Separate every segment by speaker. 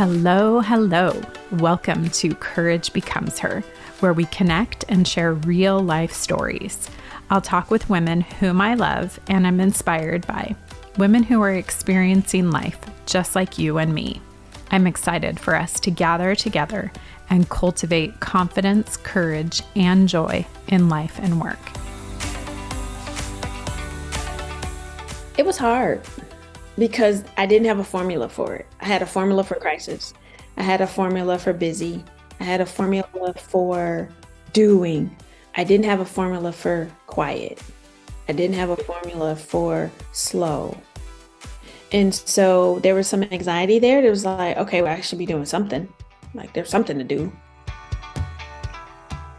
Speaker 1: Hello, hello. Welcome to Courage Becomes Her, where we connect and share real life stories. I'll talk with women whom I love and am inspired by, women who are experiencing life just like you and me. I'm excited for us to gather together and cultivate confidence, courage, and joy in life and work.
Speaker 2: It was hard because I didn't have a formula for it. I had a formula for crisis. I had a formula for busy. I had a formula for doing. I didn't have a formula for quiet. I didn't have a formula for slow. And so there was some anxiety there. It was like, okay, well, I should be doing something. Like there's something to do.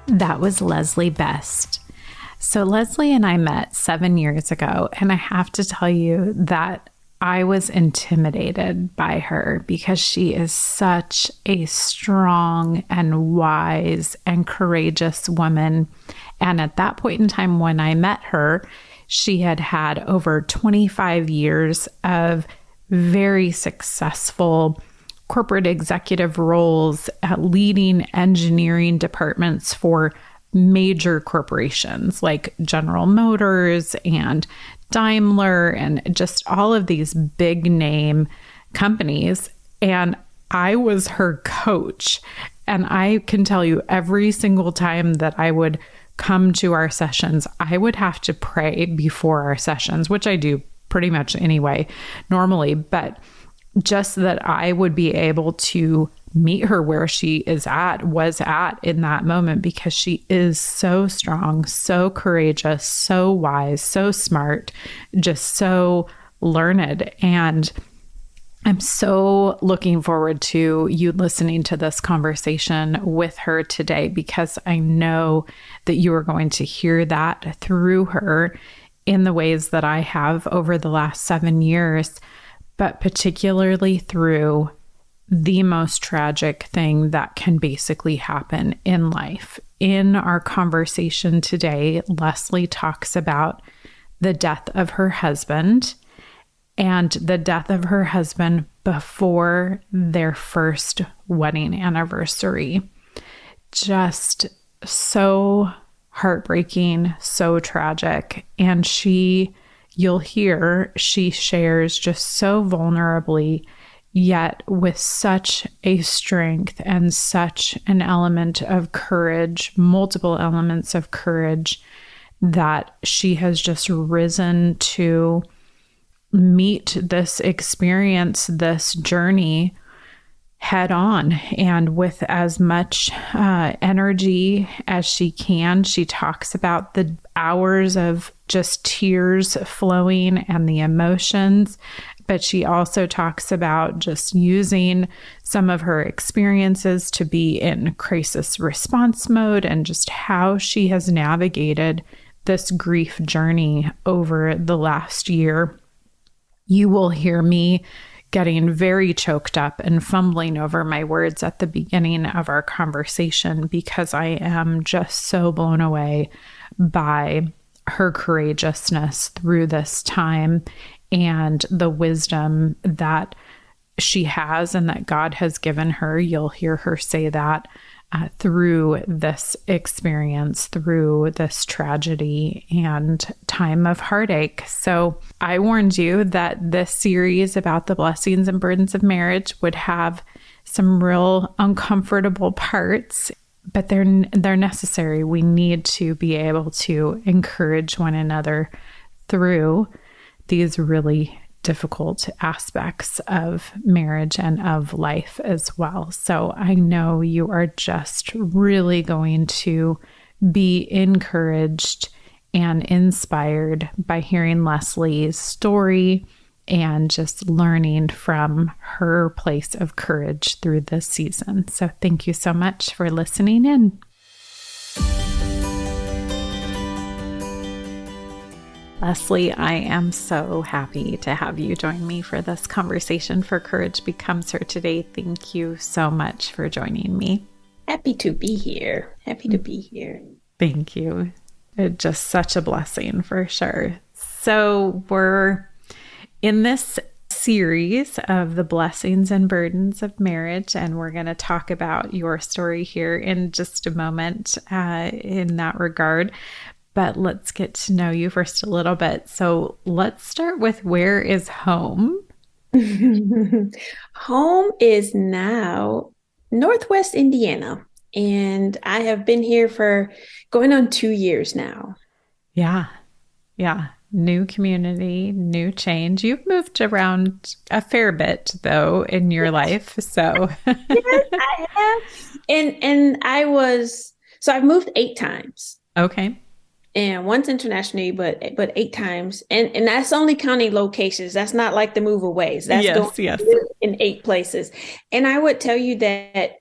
Speaker 1: That was Leslie Best. So Leslie and I met 7 years ago, and I have to tell you that I was intimidated by her because she is such a strong and wise and courageous woman. And at that point in time when I met her, she had had over 25 years of very successful corporate executive roles at leading engineering departments for major corporations like General Motors and Daimler and just all of these big name companies. And I was her coach. And I can tell you every single time that I would come to our sessions, I would have to pray before our sessions, which I do pretty much anyway, normally, but just that I would be able to meet her where she was at in that moment, because she is so strong, so courageous, so wise, so smart, just so learned. And I'm so looking forward to you listening to this conversation with her today, because I know that you are going to hear that through her in the ways that I have over the last 7 years, but particularly through the most tragic thing that can basically happen in life. In our conversation today, Leslie talks about the death of her husband, and the death of her husband before their first wedding anniversary. Just so heartbreaking, so tragic. And you'll hear, she shares just so vulnerably, yet with such a strength and such an element of courage, multiple elements of courage, that she has just risen to meet this experience, this journey head on, and with as much energy as she can. She talks about the hours of just tears flowing and the emotions, but she also talks about just using some of her experiences to be in crisis response mode, and just how she has navigated this grief journey over the last year. You will hear me getting very choked up and fumbling over my words at the beginning of our conversation, because I am just so blown away by her courageousness through this time and the wisdom that she has and that God has given her. You'll hear her say that through this experience, through this tragedy and time of heartache. So I warned you that this series about the blessings and burdens of marriage would have some real uncomfortable parts, but they're necessary. We need to be able to encourage one another through these really difficult aspects of marriage and of life as well. So I know you are just really going to be encouraged and inspired by hearing Leslie's story and just learning from her place of courage through this season. So thank you so much for listening in. Leslie, I am so happy to have you join me for this conversation for Courage Becomes Her today. Thank you so much for joining me.
Speaker 2: Happy to be here. Happy to be here.
Speaker 1: Thank you. It's just such a blessing for sure. So we're in this series of the blessings and burdens of marriage, and we're going to talk about your story here in just a moment in that regard. But let's get to know you first a little bit. So let's start with, where is home?
Speaker 2: Home is now Northwest Indiana, and I have been here for going on 2 years now.
Speaker 1: Yeah. Yeah. New community, new change. You've moved around a fair bit though in your life. So
Speaker 2: Yes, I have. And I've moved 8 times.
Speaker 1: okay.
Speaker 2: And once internationally, but 8 times, and that's only counting locations. That's not like the move aways. That's going
Speaker 1: Yes, yes.
Speaker 2: to live in 8 places. And I would tell you that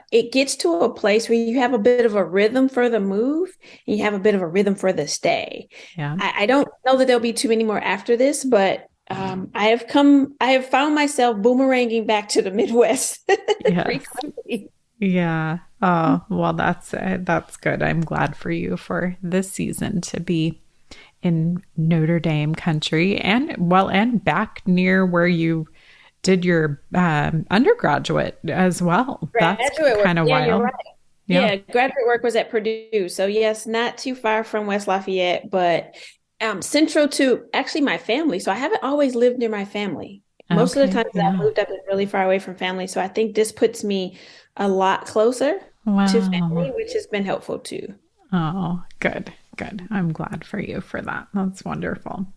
Speaker 2: it gets to a place where you have a bit of a rhythm for the move, and you have a bit of a rhythm for the stay.
Speaker 1: Yeah.
Speaker 2: I don't know that there'll be too many more after this, but I have found myself boomeranging back to the Midwest
Speaker 1: Yes.
Speaker 2: frequently.
Speaker 1: Yeah. Oh, well, that's good. I'm glad for you for this season to be in Notre Dame country, and back near where you did your undergraduate as well. That's kind of wild.
Speaker 2: You're right.
Speaker 1: Yeah.
Speaker 2: Yeah, graduate work was at Purdue. So yes, not too far from West Lafayette, but central to actually my family. So I haven't always lived near my family. Most of the
Speaker 1: Okay.
Speaker 2: times that I've
Speaker 1: Yeah.
Speaker 2: moved, I've been really far away from family. So I think this puts me a lot closer to family,
Speaker 1: Wow.
Speaker 2: which has been helpful too.
Speaker 1: Oh, good. Good. I'm glad for you for that. That's wonderful.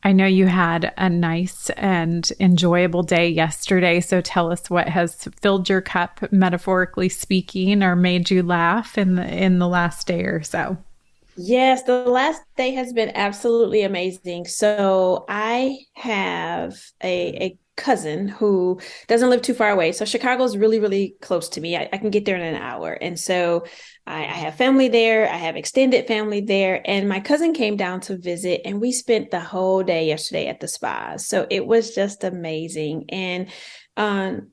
Speaker 1: I know you had a nice and enjoyable day yesterday. So tell us what has filled your cup, metaphorically speaking, or made you laugh in the last day or so.
Speaker 2: Yes, the last day has been absolutely amazing. So I have a cousin who doesn't live too far away. So Chicago is really, really close to me. I can get there in an hour. And so I have family there. I have extended family there. And my cousin came down to visit, and we spent the whole day yesterday at the spa. So it was just amazing. And um,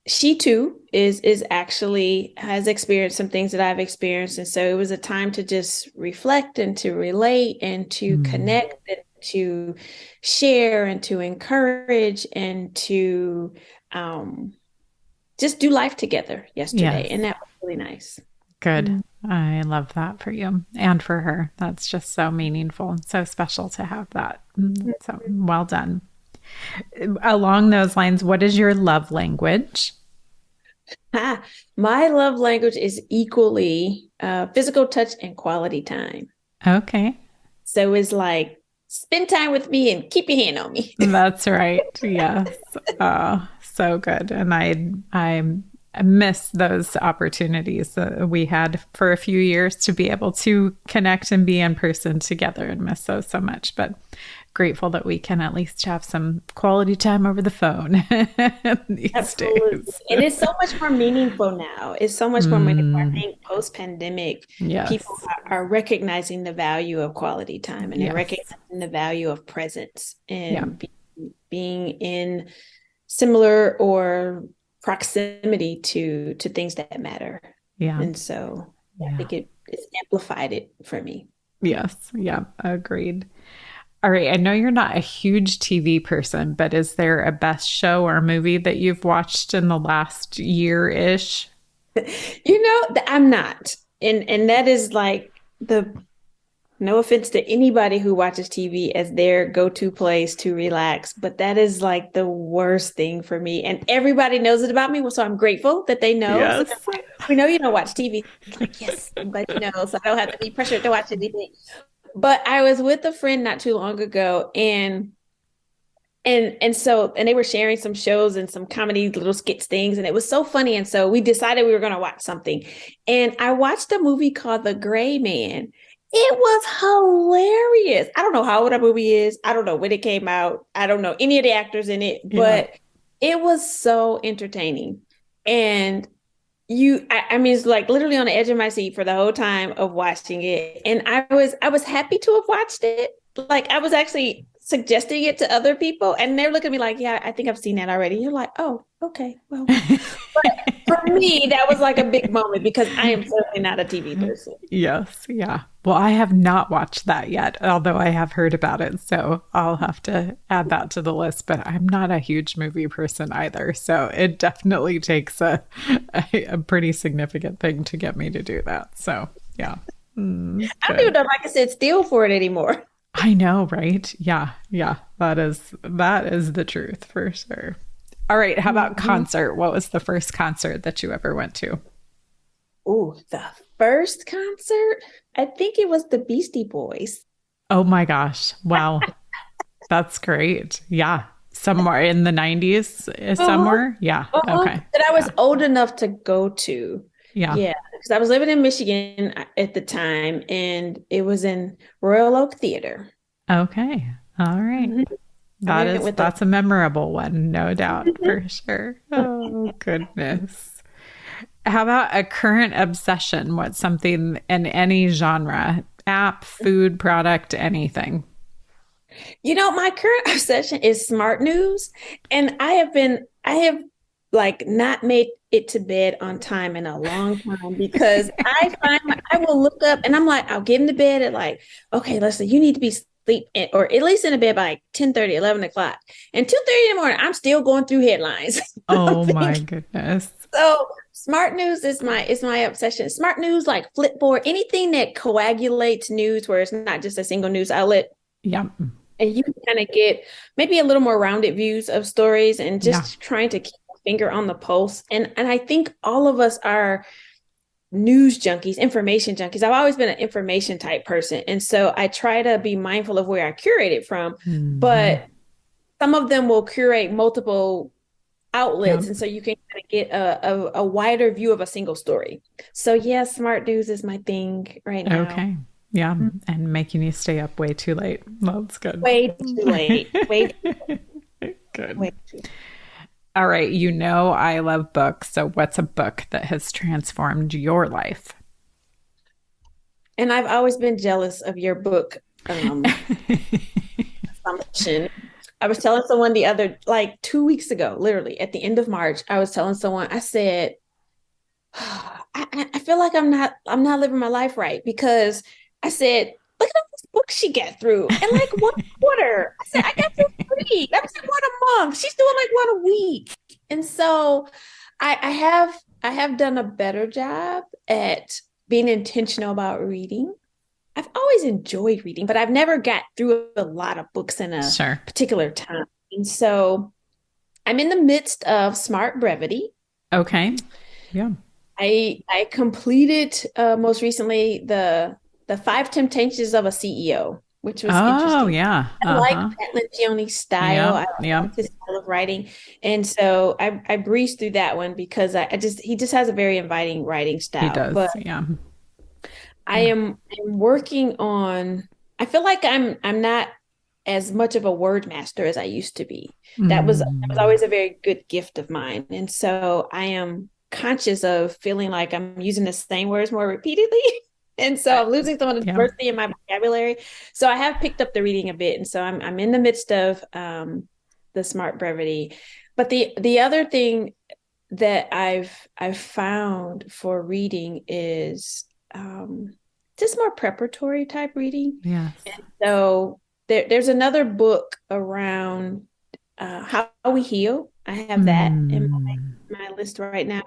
Speaker 2: she too is actually has experienced some things that I've experienced. And so it was a time to just reflect and to relate and to
Speaker 1: Mm.
Speaker 2: connect and to share and to encourage and to um, just do life together yesterday.
Speaker 1: Yes.
Speaker 2: And that was really nice.
Speaker 1: Good.
Speaker 2: Mm.
Speaker 1: I love that for you and for her. That's just so meaningful and so special to have that. So well done. Along those lines, what is your love language?
Speaker 2: My love language is equally physical touch and quality time.
Speaker 1: Okay.
Speaker 2: So it's like, spend time with me and keep your hand on me.
Speaker 1: That's right. Yes. Oh, so good. And I miss those opportunities that we had for a few years to be able to connect and be in person together, and miss those so much. But grateful that we can at least have some quality time over the phone these
Speaker 2: Absolutely.
Speaker 1: days.
Speaker 2: And it's so much more meaningful now. It's so much more meaningful. I think post-pandemic,
Speaker 1: Yes.
Speaker 2: people are recognizing the value of quality time, and they're
Speaker 1: Yes.
Speaker 2: recognizing the value of presence
Speaker 1: Yeah.
Speaker 2: and being in similar or proximity to things that matter.
Speaker 1: Yeah.
Speaker 2: And so I
Speaker 1: Yeah.
Speaker 2: think it's amplified it for me.
Speaker 1: Yes. Yeah. Agreed. All right. I know you're not a huge TV person, but is there a best show or movie that you've watched in the last year-ish?
Speaker 2: I'm not. And that is like the no offense to anybody who watches TV as their go-to place to relax, but that is like the worst thing for me. And everybody knows it about me. Well, so I'm grateful that they know. So
Speaker 1: Yes.
Speaker 2: like, we know you don't watch TV. Like, yes, I'm glad you know. So I don't have to be pressured to watch anything. But I was with a friend not too long ago, and they were sharing some shows and some comedy little skits things, and it was so funny. And so we decided we were going to watch something. And I watched a movie called The Gray Man. It was hilarious. I don't know how old that movie is. I don't know when it came out. I don't know any of the actors in it,
Speaker 1: Yeah.
Speaker 2: but it was so entertaining. And I mean, it's like literally on the edge of my seat for the whole time of watching it. And I was happy to have watched it. Like I was actually suggesting it to other people, and they're looking at me like, yeah, I think I've seen that already. You're like, oh, okay, well. But for me, that was like a big moment because I am certainly not a TV person.
Speaker 1: Yes. Yeah. Well, I have not watched that yet, although I have heard about it. So I'll have to add that to the list. But I'm not a huge movie person either. So it definitely takes a pretty significant thing to get me to do that. So yeah.
Speaker 2: I don't even
Speaker 1: Good.
Speaker 2: know if I can sit still for it anymore.
Speaker 1: I know, right? Yeah. Yeah. That is the truth for sure. All right. How about
Speaker 2: Mhm.
Speaker 1: concert? What was the first concert that you ever went to?
Speaker 2: Oh, the first concert, I think it was the Beastie Boys.
Speaker 1: Oh my gosh. Wow. That's great. Yeah. Somewhere in the 90s,
Speaker 2: Uh-huh.
Speaker 1: somewhere. Yeah.
Speaker 2: Uh-huh.
Speaker 1: Okay.
Speaker 2: That I was
Speaker 1: Yeah.
Speaker 2: old enough to go to.
Speaker 1: Yeah.
Speaker 2: Yeah, because I was living in Michigan at the time, and it was in Royal Oak Theater.
Speaker 1: Okay. All right.
Speaker 2: Mhm. I went with a
Speaker 1: That's a memorable one, no doubt, for sure. Oh, goodness. How about a current obsession? What's something in any genre, app, food, product, anything?
Speaker 2: My current obsession is smart news, and I have like not made it to bed on time in a long time because I will look up and I'm like, I'll get into bed at like, okay, Leslie, you need to be sleep or at least in the bed by like 10:30, 11 o'clock. And 2:30 in the morning, I'm still going through headlines. I'm
Speaker 1: Oh my
Speaker 2: thinking,
Speaker 1: goodness.
Speaker 2: so smart news is my obsession. Smart news, like Flipboard, anything that coagulates news where it's not just a single news outlet
Speaker 1: Yeah.
Speaker 2: and you can kind of get maybe a little more rounded views of stories and
Speaker 1: Yeah.
Speaker 2: just trying to keep a finger on the pulse. And I think all of us are news junkies, information junkies. I've always been an information type person. And so I try to be mindful of where I curate it from,
Speaker 1: Hmm.
Speaker 2: but some of them will curate multiple
Speaker 1: Yeah.
Speaker 2: outlets. And so you can kind of get a wider view of a single story. So yeah, smart news is my thing right now.
Speaker 1: Okay. Yeah. And making you stay up way too late. That's good.
Speaker 2: Way too late.
Speaker 1: Good.
Speaker 2: Way too.
Speaker 1: All right. You know, I love books. So, what's a book that has transformed your life?
Speaker 2: And I've always been jealous of your book assumption. I was telling someone like 2 weeks ago, literally at the end of March, I was telling someone, I said, I feel like I'm not living my life right because I said, look at all these books she got through in like one quarter. I said, I got through three. That was like one a month. She's doing like one a week. And so I have done a better job at being intentional about reading. I've always enjoyed reading, but I've never got through a lot of books in a
Speaker 1: Sure.
Speaker 2: particular time. And so I'm in the midst of Smart Brevity.
Speaker 1: Okay. Yeah.
Speaker 2: I completed most recently the Five Temptations of a CEO, which was
Speaker 1: Oh,
Speaker 2: interesting.
Speaker 1: yeah.
Speaker 2: I like
Speaker 1: Uh-huh.
Speaker 2: Pat Lencioni's style.
Speaker 1: Yep.
Speaker 2: I
Speaker 1: Yep.
Speaker 2: like his style of writing, and so I breezed through that one because I just he just has a very inviting writing
Speaker 1: He
Speaker 2: style.
Speaker 1: does.
Speaker 2: But
Speaker 1: Yeah. Yeah.
Speaker 2: I'm working on. I feel like I'm not as much of a word master as I used to be. That was
Speaker 1: Mm.
Speaker 2: always a very good gift of mine. And so I am conscious of feeling like I'm using the same words more repeatedly. And so
Speaker 1: Uh,
Speaker 2: I'm losing some of the
Speaker 1: yeah.
Speaker 2: diversity in my vocabulary. So I have picked up the reading a bit. And so I'm in the midst of the smart brevity. But the other thing that I've found for reading is just more preparatory type reading.
Speaker 1: Yes.
Speaker 2: So there's another book around how we heal. I have that in
Speaker 1: Mm.
Speaker 2: my list right now.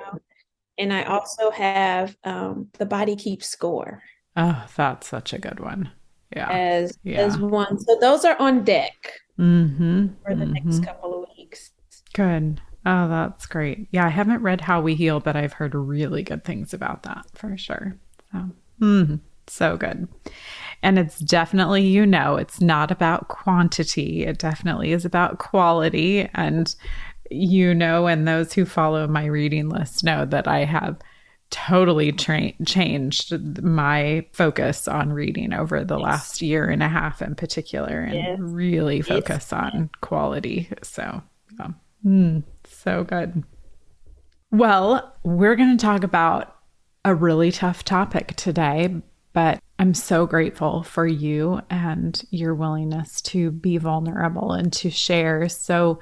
Speaker 2: And I also have The Body Keeps Score
Speaker 1: Oh, that's such a good one. Yeah.
Speaker 2: as
Speaker 1: Yeah.
Speaker 2: one. So those are on deck
Speaker 1: Mm-hmm.
Speaker 2: for the next
Speaker 1: Mm-hmm.
Speaker 2: couple of weeks.
Speaker 1: Good. Oh, that's great. Yeah, I haven't read How We Heal, but I've heard really good things about that for sure. So, so good. And it's definitely, it's not about quantity. It definitely is about quality. And, and those who follow my reading list know that I have totally changed my focus on reading over the
Speaker 2: Yes.
Speaker 1: last year and a half in particular and
Speaker 2: Yes.
Speaker 1: really
Speaker 2: It's
Speaker 1: focus on quality. So, yeah. So good. Well, we're going to talk about a really tough topic today, but I'm so grateful for you and your willingness to be vulnerable and to share. So,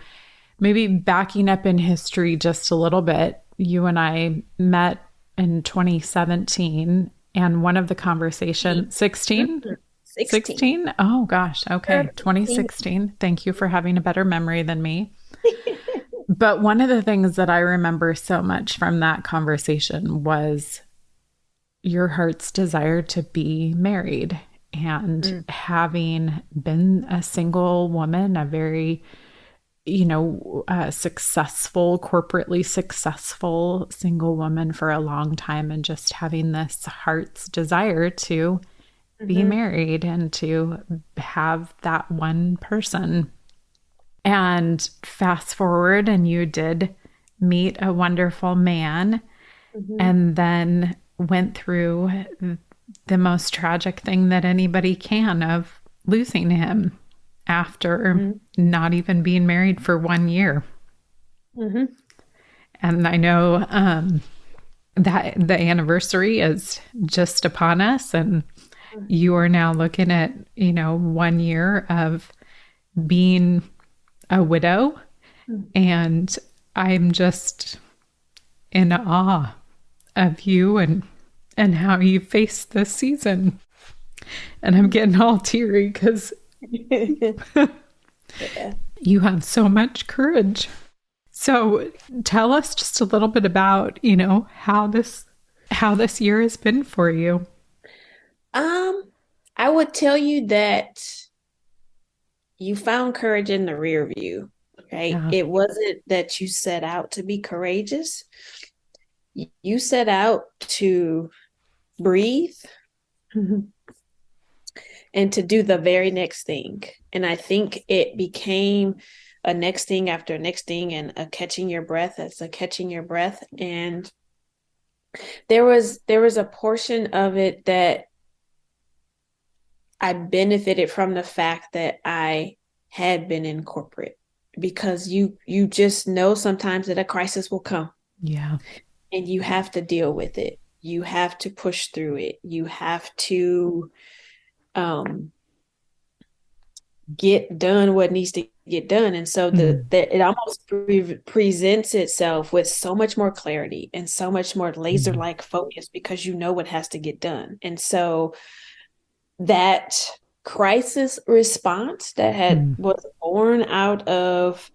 Speaker 1: maybe backing up in history just a little bit, you and I met in 2017, and one of the conversations, 16?
Speaker 2: 16.
Speaker 1: 16? Oh gosh, okay, 2016. Thank you for having a better memory than me. But one of the things that I remember so much from that conversation was your heart's desire to be married. And having been a single woman, a very, successful, corporately successful single woman for a long time, and just having this heart's desire to be married and to have that one person. And fast forward, and you did meet a wonderful man, and then went through the most tragic thing that anybody can, of losing him after not even being married for 1 year. And I know that the anniversary is just upon us, and you are now looking at, 1 year of being a widow. And I'm just in awe of you and how you face this season. And I'm getting all teary because you have so much courage. So tell us just a little bit about, how this year has been for you.
Speaker 2: I would tell you that you found courage in the rear view, right?
Speaker 1: Yeah.
Speaker 2: It wasn't that you set out to be courageous. You set out to breathe and to do the very next thing. And I think it became a next thing after next thing, and a catching your breath as a catching your breath. And there was a portion of it that I benefited from the fact that I had been in corporate, because you just know sometimes that a crisis will come.
Speaker 1: Yeah.
Speaker 2: And you have to deal with it. You have to push through it. You have to get done what needs to get done. And so it almost presents itself with so much more clarity and so much more laser-like focus, because you know what has to get done. And so that crisis response that was born out of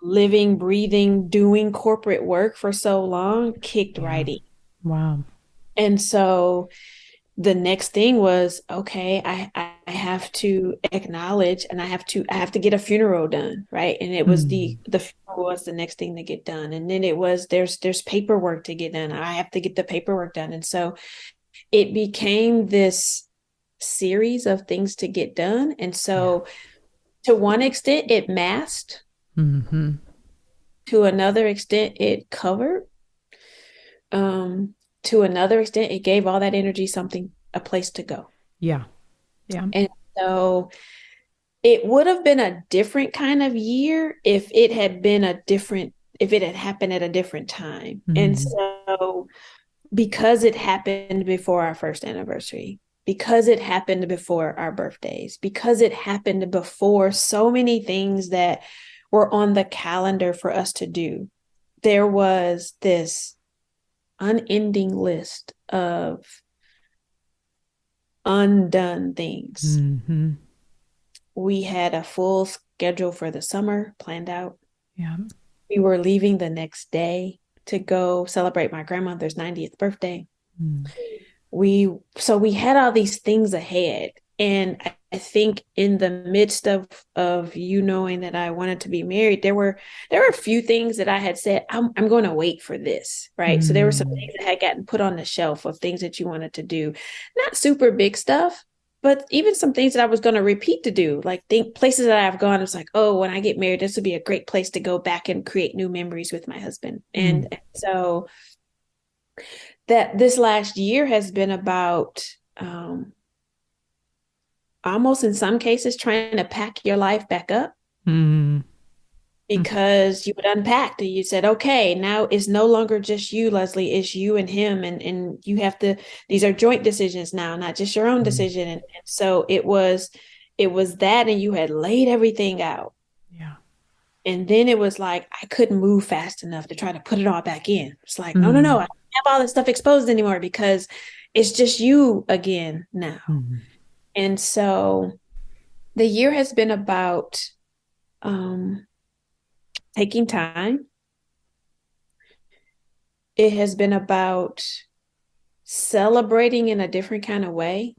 Speaker 2: living, breathing, doing corporate work for so long kicked right in.
Speaker 1: Wow.
Speaker 2: And so the next thing was, okay, I have to acknowledge, and I have to get a funeral done, right? And it was the funeral was the next thing to get done. And then it was there's paperwork to get done. I have to get the paperwork done. And so it became this series of things to get done. And so to one extent it masked. To another extent it covered. To another extent it gave all that energy a place to go.
Speaker 1: Yeah.
Speaker 2: And so it would have been a different kind of year if it had happened at a different time. And so because it happened before our first anniversary, because it happened before our birthdays, because it happened before so many things that were on the calendar for us to do, there was this unending list of undone things. We had a full schedule for the summer planned out.
Speaker 1: Yeah.
Speaker 2: We were leaving the next day to go celebrate my grandmother's 90th birthday. We had all these things ahead. And I think in the midst of you knowing that I wanted to be married, there were a few things that I had said, I'm going to wait for this, right? So there were some things that had gotten put on the shelf of things that you wanted to do, not super big stuff, but even some things that I was going to repeat to do, like places that I've gone. It's like, oh, when I get married, this would be a great place to go back and create new memories with my husband. And so that this last year has been about almost in some cases trying to pack your life back up, because you had unpacked and you said, okay, now it's no longer just you, Leslie, it's you and him. And you have to, these are joint decisions now, not just your own decision. And so it was that, and you had laid everything out.
Speaker 1: Yeah.
Speaker 2: And then it was like I couldn't move fast enough to try to put it all back in. It's like, no, no, no, I
Speaker 1: Mm.
Speaker 2: don't have all this stuff exposed anymore because it's just you again now.
Speaker 1: Mm.
Speaker 2: And so the year has been about um, taking time. It has been about celebrating in a different kind of way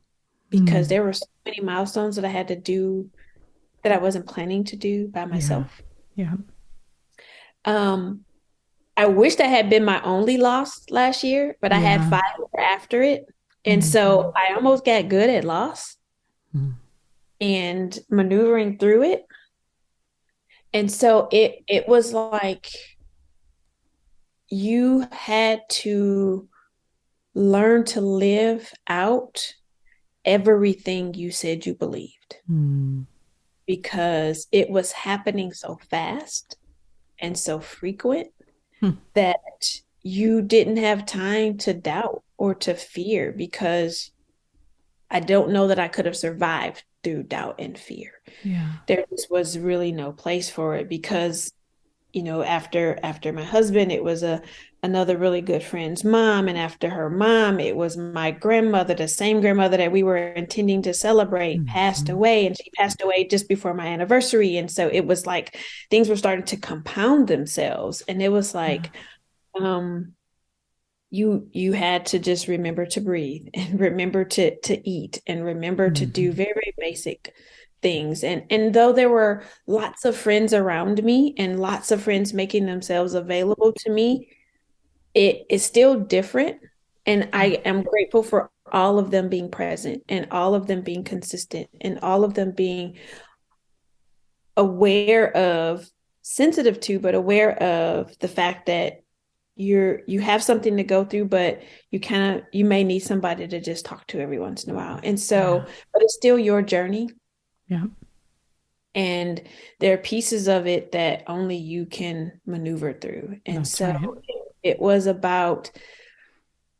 Speaker 2: because
Speaker 1: Mm.
Speaker 2: there were so many milestones that I had to do that I wasn't planning to do by
Speaker 1: Yeah.
Speaker 2: myself.
Speaker 1: Yeah.
Speaker 2: Um, I wished I had been my only loss last year, but I had
Speaker 1: Yeah.
Speaker 2: five more after it. And so
Speaker 1: Mm.
Speaker 2: I almost got good at loss
Speaker 1: Mm.
Speaker 2: and maneuvering through it. And so it was like you had to learn to live out everything you said you believed
Speaker 1: Mm.
Speaker 2: because it was happening so fast and so frequent
Speaker 1: Mm.
Speaker 2: that you didn't have time to doubt or to fear because I don't know that I could have survived through doubt and fear.
Speaker 1: Yeah.
Speaker 2: There just was really no place for it because, after my husband, it was another really good friend's mom, and after her mom, it was my grandmother, the same grandmother that we were intending to celebrate, passed
Speaker 1: Mm.
Speaker 2: away, and she passed away just before my anniversary, and so it was like things were starting to compound themselves, and it was
Speaker 1: Yeah.
Speaker 2: like, um, you had to just remember to breathe and remember to eat and remember to do
Speaker 1: Mm.
Speaker 2: very basic things. And though there were lots of friends around me and lots of friends making themselves available to me, it is still different. And
Speaker 1: Yeah.
Speaker 2: I am grateful for all of them being present and all of them being consistent and all of them being aware of, sensitive to, but aware of the fact that you have something to go through, but you may need somebody to just talk to every once in a while. And so,
Speaker 1: Yeah.
Speaker 2: but it's still your journey.
Speaker 1: Yeah.
Speaker 2: And there are pieces of it that only you can maneuver through. And
Speaker 1: That's
Speaker 2: so
Speaker 1: right.
Speaker 2: it was about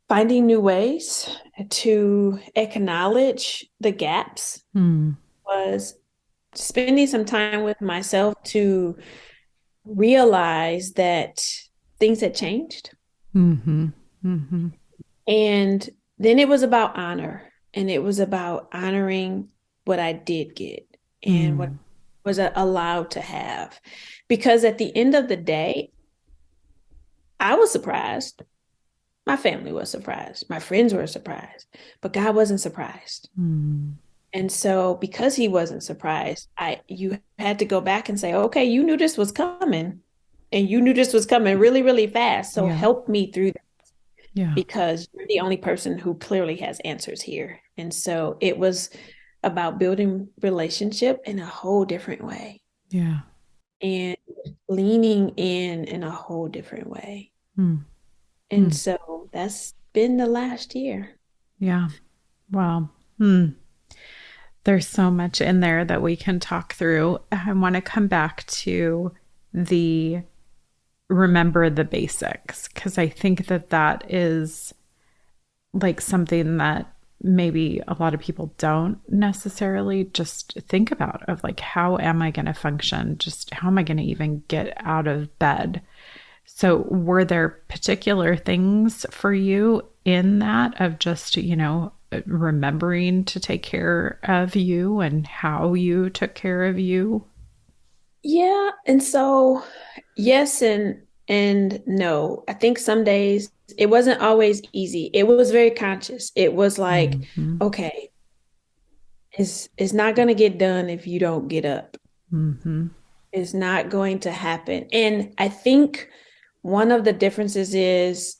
Speaker 2: finding new ways to acknowledge the gaps,
Speaker 1: Mm.
Speaker 2: was spending some time with myself to realize that things had changed.
Speaker 1: Mm-hmm. Mm-hmm.
Speaker 2: And then it was about honor, and it was about honoring what I did get and what
Speaker 1: Mm.
Speaker 2: was allowed to have. Because at the end of the day, I was surprised. My family was surprised. My friends were surprised, but God wasn't surprised.
Speaker 1: Mm.
Speaker 2: And so because he wasn't surprised, you had to go back and say, okay, you knew this was coming and you knew this was coming really, really fast. So
Speaker 1: Yeah.
Speaker 2: help me through
Speaker 1: Yeah.
Speaker 2: because you're the only person who clearly has answers here. And so it was about building relationship in a whole different way
Speaker 1: Yeah.
Speaker 2: and leaning in a whole different way.
Speaker 1: Mm.
Speaker 2: And
Speaker 1: Mm.
Speaker 2: so that's been the last year.
Speaker 1: Yeah. Wow. Mm. There's so much in there that we can talk through. I want to come back to the remember the basics because I think that that is like something that maybe a lot of people don't necessarily just think about of like how am I going to function, just how am I going to even get out of bed. So were there particular things for you in that of just remembering to take care of you and how you took care of you?
Speaker 2: Yeah, and so yes and no. I think some days it wasn't always easy. It was very conscious. It was like,
Speaker 1: Mm-hmm.
Speaker 2: okay, it's not going to get done if you don't get up.
Speaker 1: Mm-hmm.
Speaker 2: It's not going to happen. And I think one of the differences is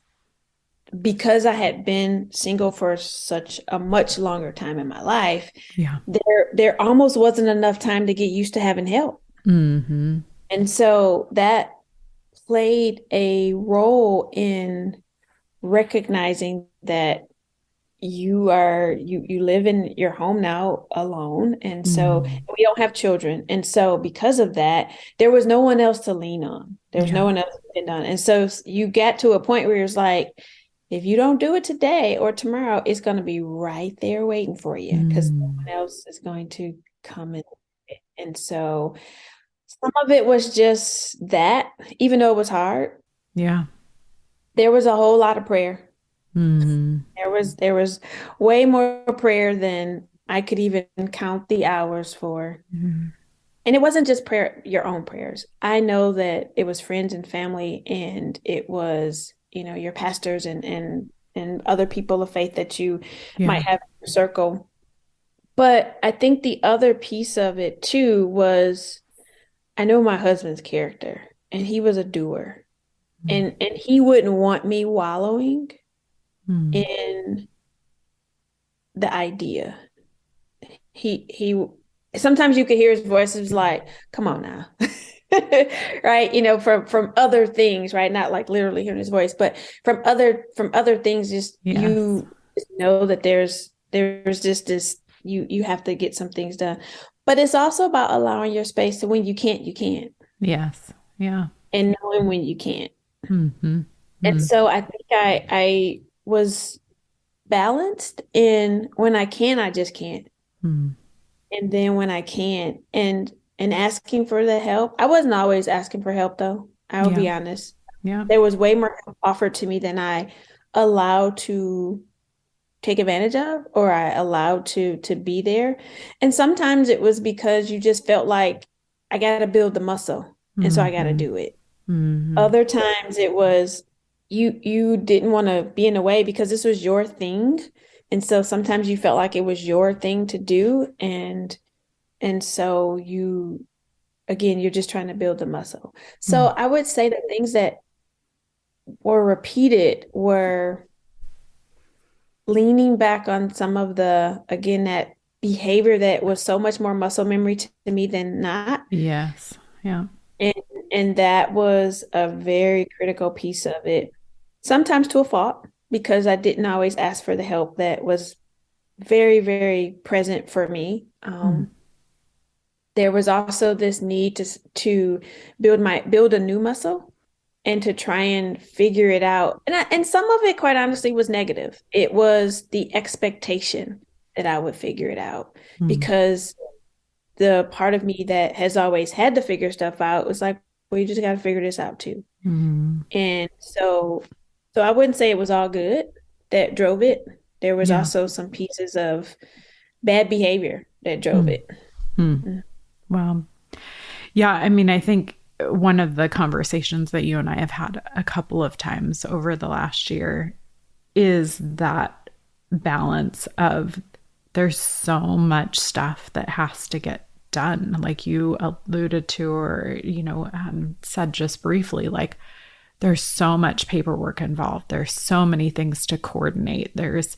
Speaker 2: because I had been single for such a much longer time in my life,
Speaker 1: Yeah.
Speaker 2: there almost wasn't enough time to get used to having help.
Speaker 1: Mm-hmm.
Speaker 2: And so that played a role in recognizing that you live in your home now alone, and so
Speaker 1: Mm.
Speaker 2: we don't have children, and so because of that there was no one else to lean on, there was no
Speaker 1: Yeah.
Speaker 2: one else to depend on, and so you get to a point where it's like if you don't do it today or tomorrow it's going to be right there waiting for you because no
Speaker 1: Mm.
Speaker 2: one else is going to come in. And so some of it was just that, even though it was hard,
Speaker 1: Yeah.
Speaker 2: there was a whole lot of prayer.
Speaker 1: Mm.
Speaker 2: There was way more prayer than I could even count the hours for.
Speaker 1: Mm.
Speaker 2: And it wasn't just prayer, your own prayers. I know that it was friends and family, and it was, your pastors and other people of faith that you
Speaker 1: Yeah.
Speaker 2: might have in your circle. But I think the other piece of it too was I know my husband's character, and he was a doer.
Speaker 1: Mm.
Speaker 2: And he wouldn't want me wallowing
Speaker 1: Mm.
Speaker 2: in the idea. He sometimes you could hear his voice. It was like, come on now. Right? From other things, right? Not like literally hearing his voice, but from other things, just
Speaker 1: Yes.
Speaker 2: you just know that there's just this you have to get some things done. But it's also about allowing your space to when you can't,
Speaker 1: Yes. Yeah.
Speaker 2: and knowing when you can't.
Speaker 1: Mm-hmm.
Speaker 2: And
Speaker 1: Mm.
Speaker 2: so I think I was balanced in when I can, I just can't.
Speaker 1: Mm.
Speaker 2: And then when I can't, and asking for the help. I wasn't always asking for help though. I will
Speaker 1: Yeah.
Speaker 2: be honest.
Speaker 1: Yeah.
Speaker 2: There was way more help offered to me than I allowed to take advantage of, or I allowed to be there. And sometimes it was because you just felt like I got to build the muscle, and so I got to
Speaker 1: Mm-hmm.
Speaker 2: do it.
Speaker 1: Mm-hmm.
Speaker 2: Other times it was you didn't want to be in the way because this was your thing. And so sometimes you felt like it was your thing to do, and so you're just trying to build the muscle. So
Speaker 1: Mm.
Speaker 2: I would say that things that were repeated were leaning back on some of again, that behavior that was so much more muscle memory to me than not.
Speaker 1: Yes. Yeah.
Speaker 2: And and that was a very critical piece of it. Sometimes to a fault, because I didn't always ask for the help that was very, very present for me.
Speaker 1: Mm.
Speaker 2: There was also this need to build a new muscle and to try and figure it out. And some of it, quite honestly, was negative. It was the expectation that I would figure it out,
Speaker 1: Mm.
Speaker 2: because the part of me that has always had to figure stuff out was like, well, you just got to figure this out too.
Speaker 1: Mm.
Speaker 2: And so I wouldn't say it was all good that drove it. There was
Speaker 1: Yeah.
Speaker 2: also some pieces of bad behavior that drove
Speaker 1: Mm.
Speaker 2: it.
Speaker 1: Mm.
Speaker 2: Mm.
Speaker 1: Well, yeah. I mean, I think one of the conversations that you and I have had a couple of times over the last year is that balance of there's so much stuff that has to get done, like you alluded to, or said just briefly, like there's so much paperwork involved, there's so many things to coordinate, there's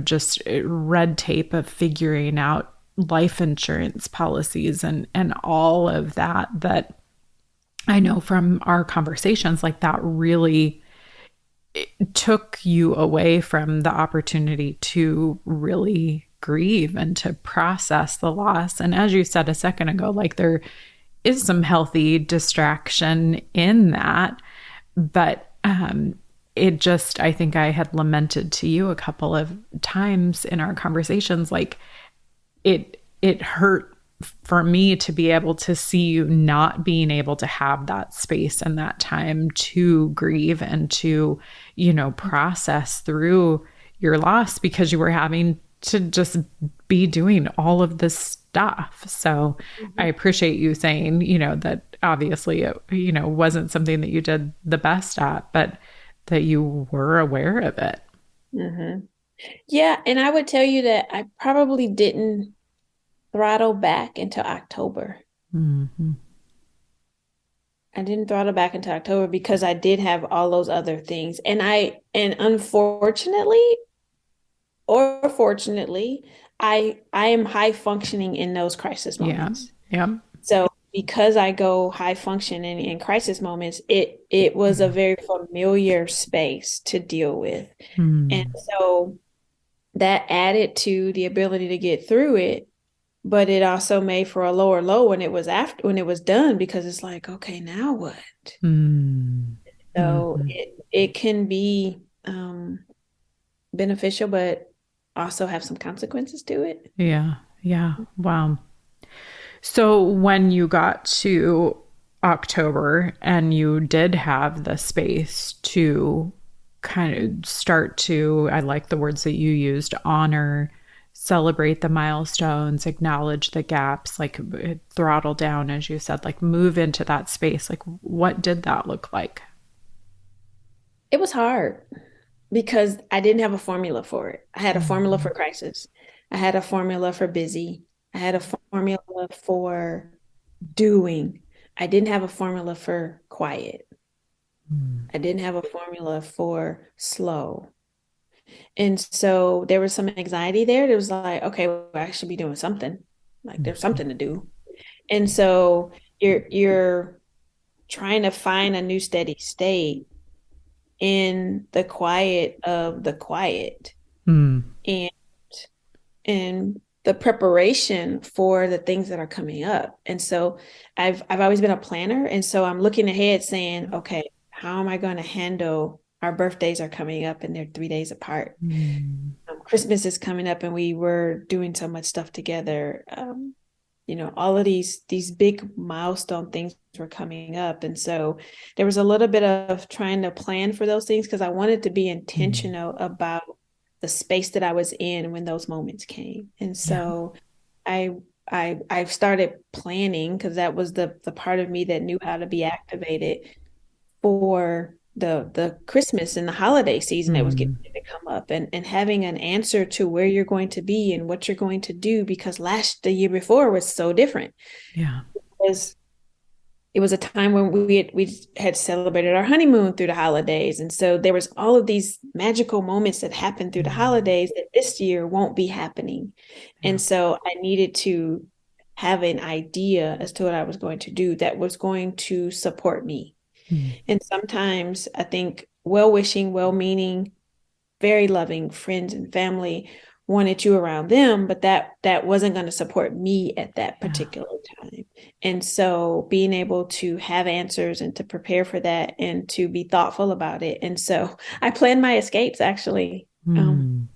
Speaker 1: just red tape of figuring out life insurance policies and all of that I know from our conversations, like that really took you away from the opportunity to really grieve and to process the loss. And as you said a second ago, like there is some healthy distraction in that. But it just, I think I had lamented to you a couple of times in our conversations, like it hurt for me to be able to see you not being able to have that space and that time to grieve and to, process through your loss, because you were having to just be doing all of this stuff. So I appreciate you saying, that obviously it, wasn't something that you did the best at, but that you were aware of it.
Speaker 2: Mm-hmm. Yeah, and I would tell you that I probably didn't throttle back until October.
Speaker 1: Mm-hmm.
Speaker 2: I didn't throttle back until October because I did have all those other things. And unfortunately or fortunately, I am high functioning in those crisis
Speaker 1: Yeah.
Speaker 2: moments.
Speaker 1: Yeah.
Speaker 2: So because I go high functioning in crisis moments, it was a
Speaker 1: Yeah.
Speaker 2: very familiar space to deal with. And
Speaker 1: Mm.
Speaker 2: so that added to the ability to get through it, but it also made for a lower low when it was done, because it's like, okay, now what?
Speaker 1: Mm.
Speaker 2: So
Speaker 1: Mm-hmm.
Speaker 2: it can be beneficial, but also have some consequences to it.
Speaker 1: Yeah. Yeah. Wow. So when you got to October and you did have the space to kind of start to, I like the words that you used, honor, celebrate the milestones, acknowledge the gaps, like throttle down, as you said, like move into that space. Like, what did that look like?
Speaker 2: It was hard because I didn't have a formula for it. I had a formula for
Speaker 1: Mhm.
Speaker 2: crisis. I had a formula for busy. I had a formula for doing. I didn't have a formula for quiet.
Speaker 1: Mm.
Speaker 2: I didn't have a formula for slow. And so there was some anxiety there. It was like, okay, well, I should be doing something. Like there's something to do. And so you're trying to find a new steady state in the quiet of the quiet
Speaker 1: Mm.
Speaker 2: and the preparation for the things that are coming up. And so I've always been a planner. And so I'm looking ahead saying, okay, how am I going to handle our birthdays are coming up and they're 3 days apart.
Speaker 1: Mm.
Speaker 2: Christmas is coming up and we were doing so much stuff together. All of these big milestone things were coming up. And so there was a little bit of trying to plan for those things because I wanted to be
Speaker 1: Mm.
Speaker 2: intentional about the space that I was in when those moments came. And
Speaker 1: Yeah.
Speaker 2: so I I started planning because that was the part of me that knew how to be activated for the Christmas and the holiday season that was getting
Speaker 1: Mm.
Speaker 2: ready to come up and having an answer to where you're going to be and what you're going to do because the year before was so different.
Speaker 1: Yeah.
Speaker 2: It was a time when we had celebrated our honeymoon through the holidays. And so there was all of these magical moments that happened through the
Speaker 1: Mm.
Speaker 2: holidays that this year won't be happening.
Speaker 1: Yeah.
Speaker 2: And so I needed to have an idea as to what I was going to do that was going to support me.
Speaker 1: Mm.
Speaker 2: And sometimes I think well-wishing, well-meaning, very loving friends and family wanted you around them, but that wasn't going to support me at that
Speaker 1: Yeah.
Speaker 2: particular time. And so being able to have answers and to prepare for that and to be thoughtful about it. And so I planned my escapes actually.
Speaker 1: Mm.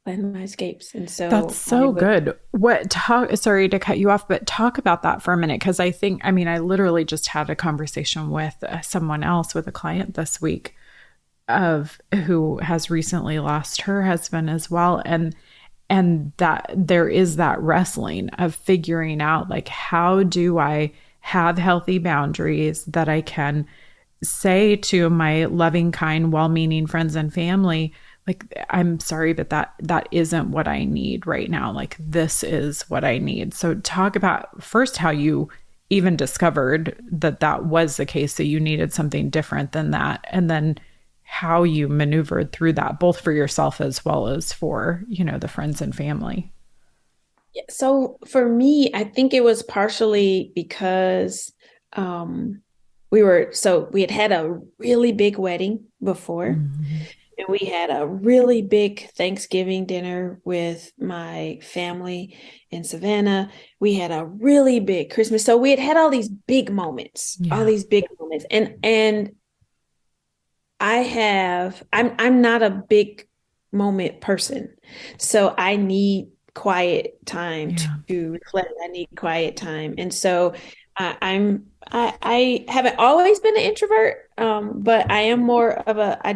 Speaker 2: Planned my escapes. And
Speaker 1: That's
Speaker 2: so I
Speaker 1: so
Speaker 2: would
Speaker 1: good. Sorry to cut you off, but talk about that for a minute. Cause I mean, I literally just had a conversation with someone else, with a client this week, of who has recently lost her husband as well. And that there is that wrestling of figuring out, like, how do I have healthy boundaries that I can say to my loving, kind, well-meaning friends and family, like, I'm sorry, but that isn't what I need right now. Like, this is what I need. So talk about first how you even discovered that that was the case, that you needed something different than that, and then how you maneuvered through that, both for yourself as well as for, the friends and family.
Speaker 2: So for me, I think it was partially because we had a really big wedding before.
Speaker 1: Mm-hmm.
Speaker 2: And we had a really big Thanksgiving dinner with my family in Savannah. We had a really big Christmas. So we had had all these big moments, all
Speaker 1: Yeah.
Speaker 2: these big moments. And I'm not a big moment person. So I need quiet time
Speaker 1: Yeah.
Speaker 2: to reflect. I need quiet time. And so I haven't always been an introvert, but I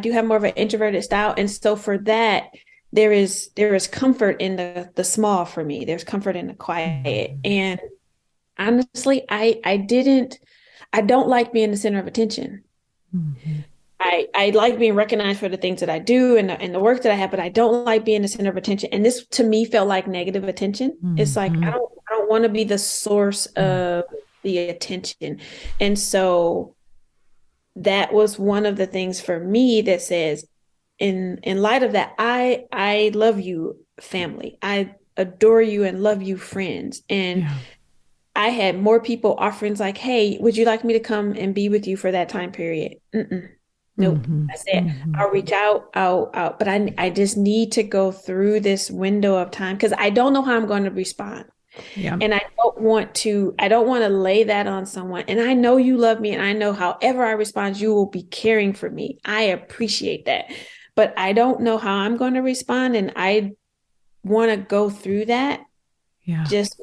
Speaker 2: do have more of an introverted style. And so for that, there is comfort in the small for me. There's comfort in the quiet.
Speaker 1: Mm-hmm.
Speaker 2: And honestly, I don't like being the center of attention.
Speaker 1: Mm-hmm.
Speaker 2: I like being recognized for the things that I do and the work that I have, but I don't like being the center of attention. And this to me felt like negative attention. It's like
Speaker 1: Mm-hmm.
Speaker 2: I don't want to be the source of the attention. And so that was one of the things for me that says, in light of that, I love you, family. I adore you and love you, friends. And
Speaker 1: Yeah.
Speaker 2: I had more people offerings like, hey, would you like me to come and be with you for that time period? Mm-mm. Nope.
Speaker 1: Mm-hmm.
Speaker 2: I said,
Speaker 1: Mm-hmm.
Speaker 2: I'll reach out, but I just need to go through this window of time because I don't know how I'm going to respond.
Speaker 1: Yeah.
Speaker 2: And I don't want to lay that on someone. And I know you love me and I know however I respond, you will be caring for me. I appreciate that. But I don't know how I'm going to respond. And I want to go through that
Speaker 1: Yeah.
Speaker 2: just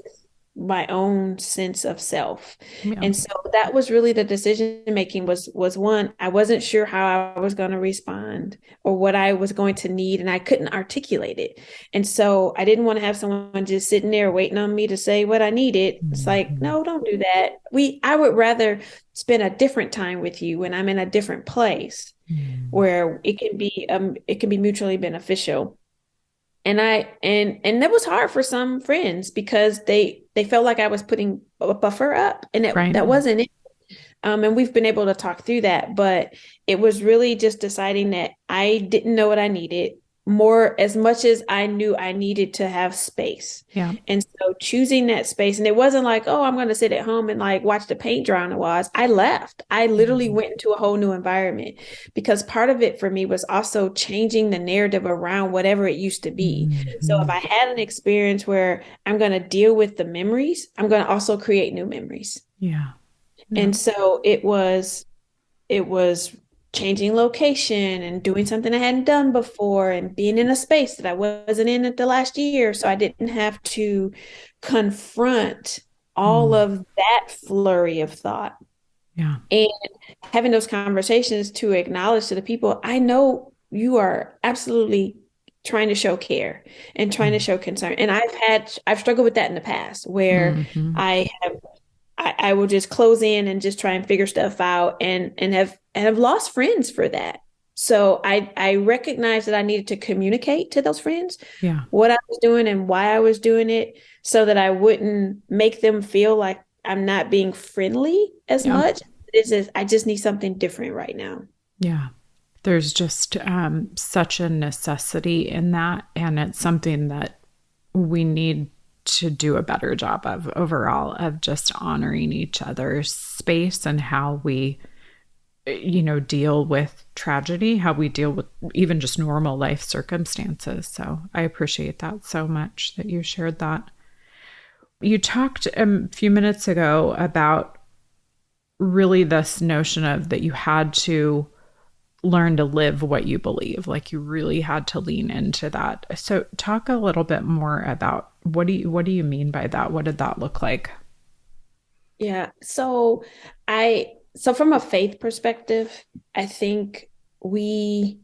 Speaker 2: my own sense of self.
Speaker 1: Yeah.
Speaker 2: And so that was really the decision making was one, I wasn't sure how I was going to respond or what I was going to need, and I couldn't articulate it. And so I didn't want to have someone just sitting there waiting on me to say what I needed. It's like,
Speaker 1: Mhm.
Speaker 2: no, don't do that. I would rather spend a different time with you when I'm in a different place
Speaker 1: Mm.
Speaker 2: where it can be mutually beneficial. And that was hard for some friends because they felt like I was putting a buffer up, and
Speaker 1: Right.
Speaker 2: that wasn't it. And we've been able to talk through that, but it was really just deciding that I didn't know what I needed more as much as I knew I needed to have space.
Speaker 1: Yeah.
Speaker 2: And so choosing that space, and it wasn't like, oh, I'm going to sit at home and like watch the paint dry on the walls. I left. I literally
Speaker 1: Mhm.
Speaker 2: went into a whole new environment because part of it for me was also changing the narrative around whatever it used to be. So if
Speaker 1: Mhm.
Speaker 2: I had an experience where I'm going to deal with the memories, I'm going to also create new memories.
Speaker 1: Yeah. Yeah.
Speaker 2: And so it was changing location and doing something I hadn't done before and being in a space that I wasn't in at the last year. So I didn't have to confront all
Speaker 1: Mm.
Speaker 2: of that flurry of thought.
Speaker 1: Yeah.
Speaker 2: And having those conversations to acknowledge to the people, I know you are absolutely trying to show care and trying to
Speaker 1: Mm.
Speaker 2: show concern. And I've struggled with that in the past where
Speaker 1: Mhm.
Speaker 2: I have I will just close in and just try and figure stuff out and have lost friends for that. So I recognized that I needed to communicate to those friends
Speaker 1: Yeah.
Speaker 2: what I was doing and why I was doing it so that I wouldn't make them feel like I'm not being friendly as
Speaker 1: Yeah.
Speaker 2: much. It is I just need something different right now.
Speaker 1: Yeah. There's just such a necessity in that. And it's something that we need to do a better job of overall, of just honoring each other's space and how we, deal with tragedy, how we deal with even just normal life circumstances. So I appreciate that so much that you shared that. You talked a few minutes ago about really this notion of that you had to learn to live what you believe, like you really had to lean into that. So talk a little bit more about what do you mean by that? What did that look like?
Speaker 2: Yeah. So from a faith perspective, I think we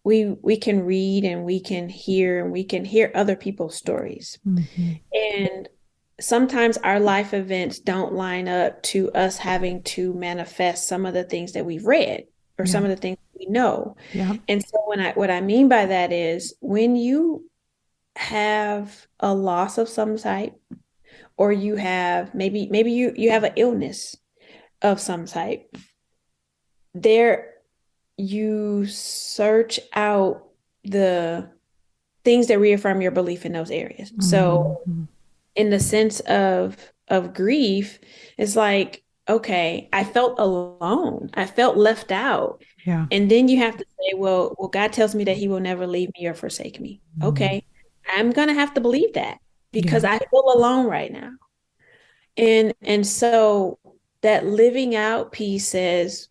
Speaker 2: we can read and we can hear other people's stories.
Speaker 1: Mm-hmm.
Speaker 2: And sometimes our life events don't line up to us having to manifest some of the things that we've read or
Speaker 1: Yeah.
Speaker 2: some of the things we know.
Speaker 1: Yeah.
Speaker 2: And so what I mean by that is when you have a loss of some type, or you have maybe you have an illness of some type, there you search out the things that reaffirm your belief in those areas. So
Speaker 1: Mm-hmm.
Speaker 2: in the sense of grief, it's like, okay, I felt alone. I felt left out.
Speaker 1: Yeah.
Speaker 2: And then you have to say, well, God tells me that he will never leave me or forsake me.
Speaker 1: Mm.
Speaker 2: Okay. I'm gonna have to believe that because
Speaker 1: Yeah.
Speaker 2: I feel alone right now. And so that living out piece says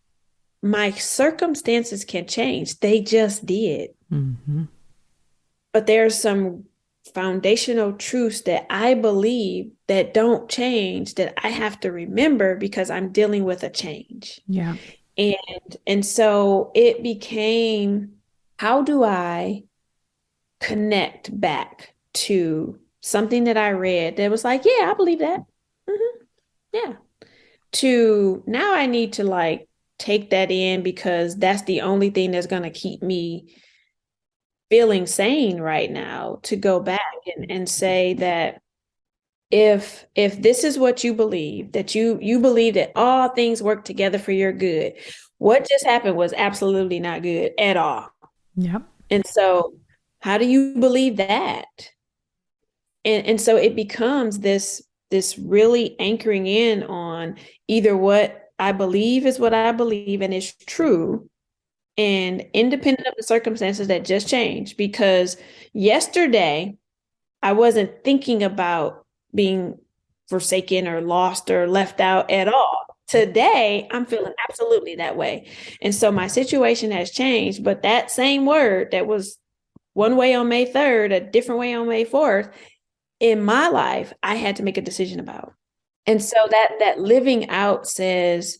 Speaker 2: my circumstances can change. They just did.
Speaker 1: Mm-hmm.
Speaker 2: But there's some foundational truths that I believe that don't change that I have to remember because I'm dealing with a change.
Speaker 1: Yeah.
Speaker 2: And so it became, how do I connect back to something that I read that was like, yeah, I believe that. Mhm, yeah. To now I need to like take that in because that's the only thing that's going to keep me feeling sane right now, to go back and say that if this is what you believe, that you believe that all things work together for your good, what just happened was absolutely not good at all.
Speaker 1: Yep.
Speaker 2: And so how do you believe that? And so it becomes this really anchoring in on either what I believe is what I believe and is true, and independent of the circumstances that just changed, because yesterday I wasn't thinking about being forsaken or lost or left out at all. Today, I'm feeling absolutely that way. And so my situation has changed, but that same word that was one way on May 3rd, a different way on May 4th, in my life, I had to make a decision about. And so that living out says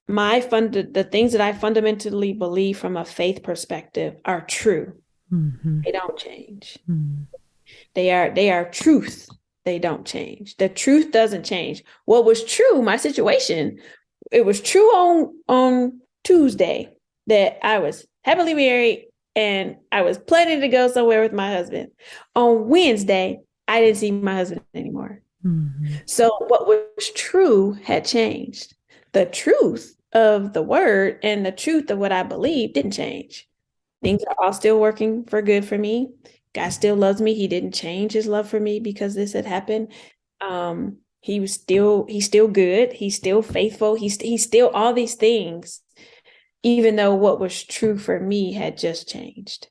Speaker 2: the things that I fundamentally believe from a faith perspective are true.
Speaker 1: Mm-hmm.
Speaker 2: They don't change.
Speaker 1: Mm-hmm.
Speaker 2: They are truth. They don't change. The truth doesn't change. What was true, my situation, it was true on Tuesday that I was happily married and I was planning to go somewhere with my husband. On Wednesday, I didn't see my husband anymore.
Speaker 1: Mm-hmm.
Speaker 2: So what was true had changed. The truth of the word and the truth of what I believe didn't change. Things are all still working for good for me. God still loves me. He didn't change his love for me because this had happened. He's still good. He's still faithful. He's still all these things, even though what was true for me had just changed.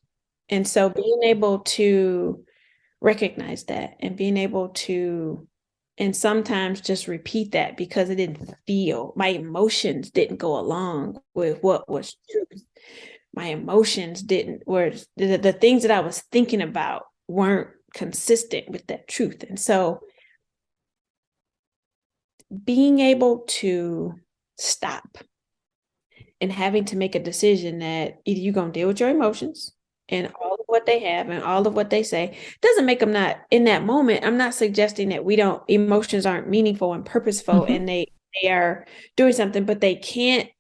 Speaker 2: And so being able to recognize that and being able to, and sometimes just repeat that because it didn't feel, my emotions didn't go along with what was true. My emotions didn't, or the things that I was thinking about weren't consistent with that truth. And so being able to stop and having to make a decision that either you're going to deal with your emotions and all of what they have and all of what they say doesn't make them not in that moment. I'm not suggesting that emotions aren't meaningful and purposeful and they are doing something, but they can't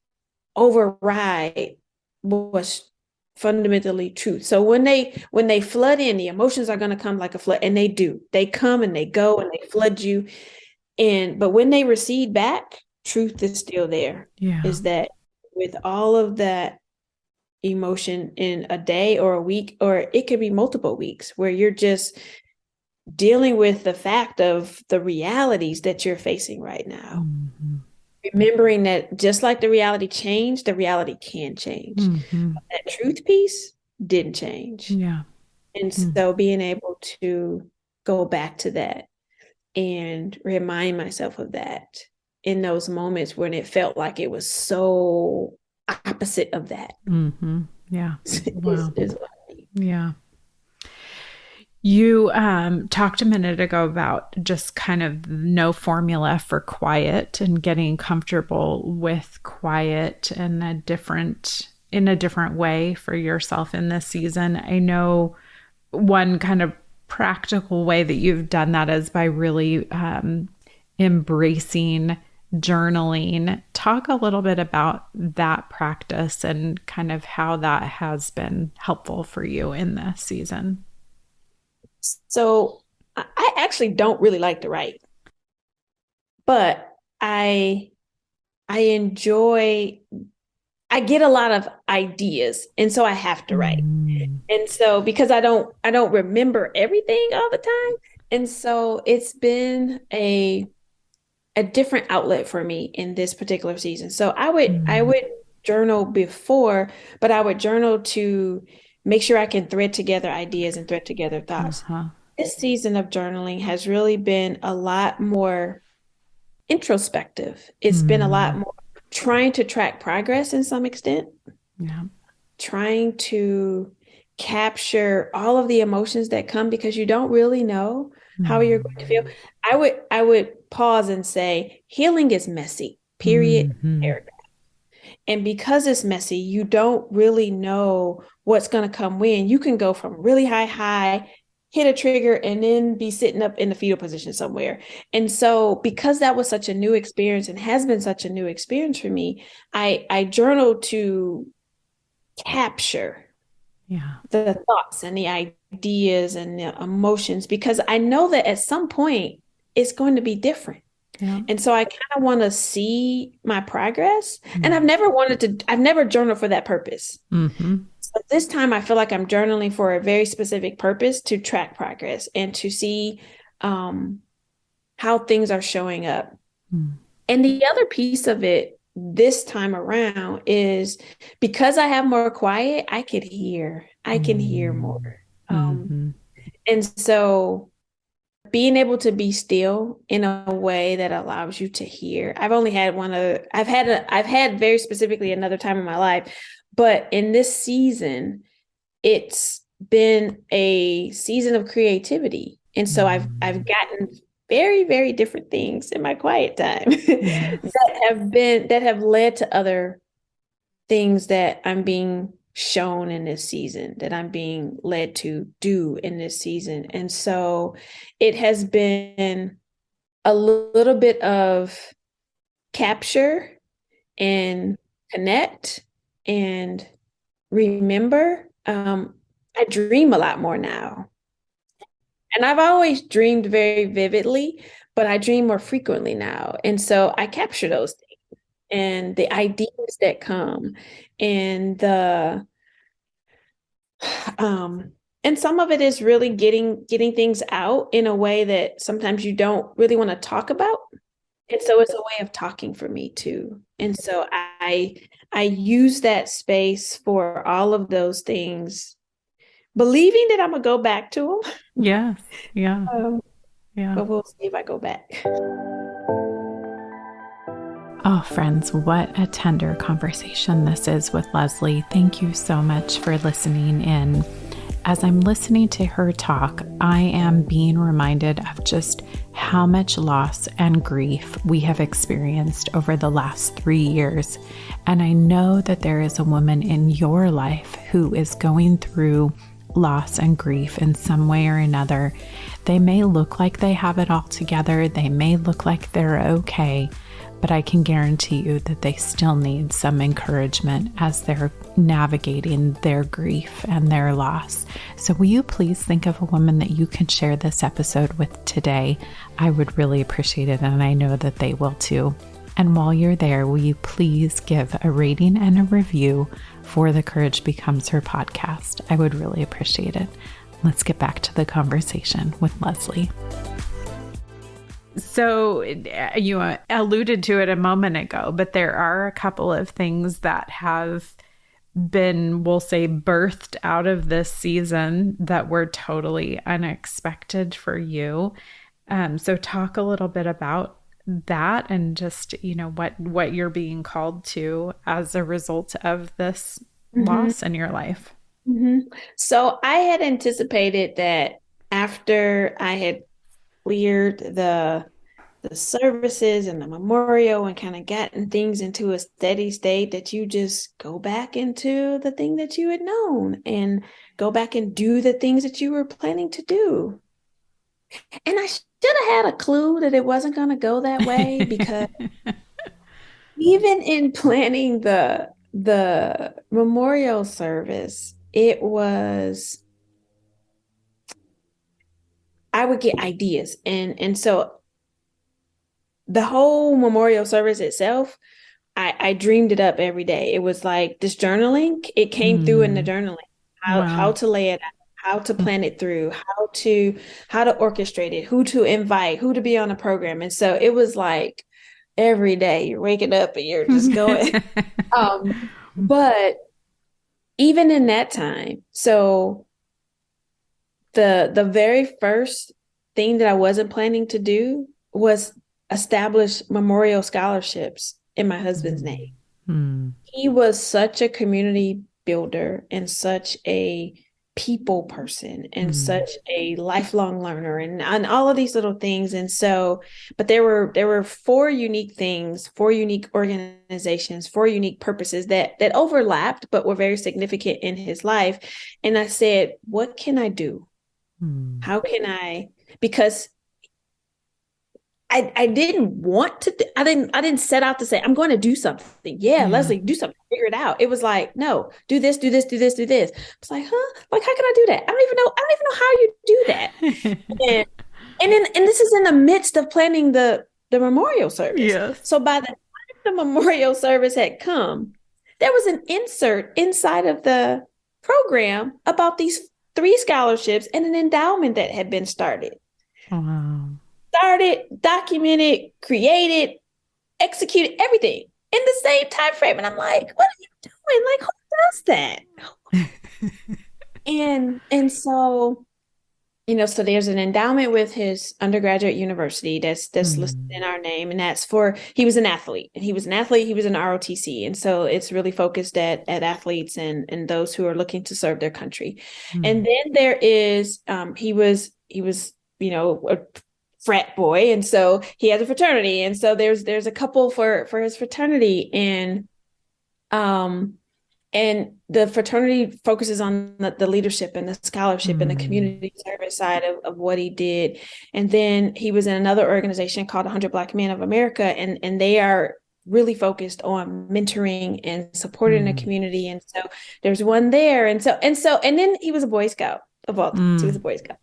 Speaker 2: override what's fundamentally true. So when they flood in, the emotions are going to come like a flood, and they do. They come and they go and they flood you. But when they recede back, truth is still there.
Speaker 1: Yeah.
Speaker 2: Is that with all of that emotion in a day or a week, or it could be multiple weeks, where you're just dealing with the fact of the realities that you're facing right now. Mm-hmm. Remembering that just like the reality changed, the reality can change. Mm-hmm. That truth piece didn't change.
Speaker 1: Yeah.
Speaker 2: And so being able to go back to that and remind myself of that in those moments when it felt like it was so opposite of that.
Speaker 1: Mm-hmm. Yeah. Wow. Yeah. You talked a minute ago about just kind of no formula for quiet and getting comfortable with quiet in a different way for yourself in this season. I know one kind of practical way that you've done that is by really embracing journaling. Talk a little bit about that practice and kind of how that has been helpful for you in this season.
Speaker 2: So I actually don't really like to write, but I enjoy, I get a lot of ideas, and so I have to write. And so because I don't remember everything all the time, and so it's been a different outlet for me in this particular season. So I would journal before, but I would journal to make sure I can thread together ideas and thread together thoughts. This season of journaling has really been a lot more introspective. It's been a lot more trying to track progress in some extent.
Speaker 1: Yeah.
Speaker 2: Trying to capture all of the emotions that come because you don't really know how you're going to feel. I would pause and say, healing is messy, period, paragraph. And because it's messy, you don't really know what's going to come when. You can go from really high, hit a trigger, and then be sitting up in the fetal position somewhere. And so because that was such a new experience and has been such a new experience for me, I journaled to capture the thoughts and the ideas and the emotions, because I know that at some point it's going to be different. Yeah. And so I kind of want to see my progress. And I've never journaled for that purpose. So this time I feel like I'm journaling for a very specific purpose, to track progress and to see how things are showing up. And the other piece of it this time around is because I have more quiet, I can hear more. And so being able to be still in a way that allows you to hear. I've had very specifically another time in my life, but in this season, it's been a season of creativity. And so I've gotten very, very different things in my quiet time
Speaker 1: Yes.
Speaker 2: that have led to other things that I'm being shown in this season, that I'm being led to do in this season. And so it has been a little bit of capture and connect and remember. I dream a lot more now. And I've always dreamed very vividly, but I dream more frequently now. And so I capture those things and the ideas that come and the um and some of it is really getting things out in a way that sometimes you don't really want to talk about. And so it's a way of talking for me too. And so I use that space for all of those things, believing that I'm gonna go back to them.
Speaker 1: Yes. Yeah.
Speaker 2: Um,
Speaker 1: Yeah.
Speaker 2: but we'll see if I go back.
Speaker 1: Oh, friends, what a tender conversation this is with Leslie. Thank you so much for listening in. As I'm listening to her talk, I am being reminded of just how much loss and grief we have experienced over the last 3 years. And I know that there is a woman in your life who is going through loss and grief in some way or another. They may look like they have it all together. They may look like they're okay, but I can guarantee you that they still need some encouragement as they're navigating their grief and their loss. So will you please think of a woman that you can share this episode with today? I would really appreciate it, and I know that they will too. And while you're there, will you please give a rating and a review for the Courage Becomes Her podcast? I would really appreciate it. Let's get back to the conversation with Leslie. So you alluded to it a moment ago, but there are a couple of things that have been, we'll say, birthed out of this season that were totally unexpected for you. So talk a little bit about that and just, what you're being called to as a result of this loss in your life.
Speaker 2: So I had anticipated that after I had cleared the services and the memorial and kind of gotten things into a steady state, that you just go back into the thing that you had known and go back and do the things that you were planning to do. And I should have had a clue that it wasn't going to go that way, because even in planning the memorial service, I would get ideas. And so the whole memorial service itself, I dreamed it up every day. It was like this journaling. It came through in the journaling, how to lay it out, how to plan it through, how to orchestrate it, who to invite, who to be on the program. And so it was like every day you're waking up and you're just going. But even in that time, so the very first thing that I wasn't planning to do was establish memorial scholarships in my husband's name. He was such a community builder and such a people person and such a lifelong learner and all of these little things. And so, but there were 4 unique things, 4 unique organizations, 4 unique purposes that overlapped, but were very significant in his life. And I said, what can I do? How can I, because I didn't want to, I didn't set out to say, I'm going to do something. Yeah, Leslie, do something, figure it out. It was like, no, do this, do this, do this, do this. It's like, like, how can I do that? I don't even know how you do that. and this is in the midst of planning the memorial service.
Speaker 1: Yes.
Speaker 2: So by the time the memorial service had come, there was an insert inside of the program about these 3 scholarships and an endowment that had been started.
Speaker 1: Wow.
Speaker 2: Started, documented, created, executed, everything in the same time frame. And I'm like, what are you doing? Like, who does that? and so So there's an endowment with his undergraduate university that's listed
Speaker 1: Mm.
Speaker 2: in our name, and that's for he was an athlete, and he was an athlete. He was an ROTC, and so it's really focused at athletes and those who are looking to serve their country. And
Speaker 1: Mm.
Speaker 2: then there is he was a frat boy, and so he has a fraternity, and so there's a couple for his fraternity, um and the fraternity focuses on the leadership and the scholarship and the
Speaker 1: Mm.
Speaker 2: community service side of what he did. And then he was in another organization called 100 Black Men of America, and they are really focused on mentoring and supporting the
Speaker 1: Mm.
Speaker 2: community. And so there's one there. And then he was a Boy Scout of all things. He was a
Speaker 1: Mm.
Speaker 2: Boy Scout.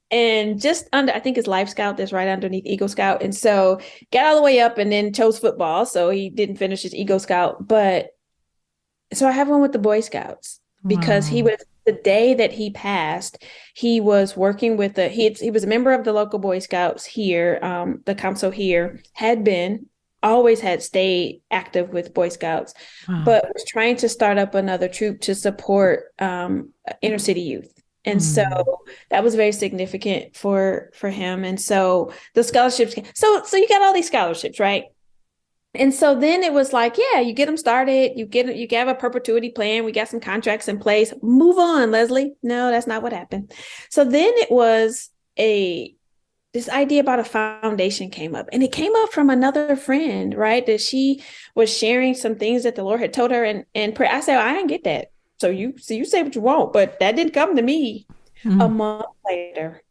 Speaker 2: And just under, I think it's Life Scout that's right underneath Eagle Scout. And so got all the way up and then chose football. So he didn't finish his Eagle Scout, but so I have one with the Boy Scouts because he
Speaker 1: Wow.
Speaker 2: was the day that he passed, he was working with he was a member of the local Boy Scouts here, the council here had been always had stayed active with Boy Scouts,
Speaker 1: Wow.
Speaker 2: but was trying to start up another troop to support inner city youth. And so
Speaker 1: Mm.
Speaker 2: that was very significant for him. And so the scholarships, so you got all these scholarships, right? And so then it was like, yeah, you get them started, you have a perpetuity plan, we got some contracts in place. Move on, Leslie. No, that's not what happened. So then it was a this idea about a foundation came up, and it came up from another friend, right? That she was sharing some things that the Lord had told her, and I said, I didn't get that. So you say what you want, but that didn't come to me. A
Speaker 1: Mm.
Speaker 2: month later,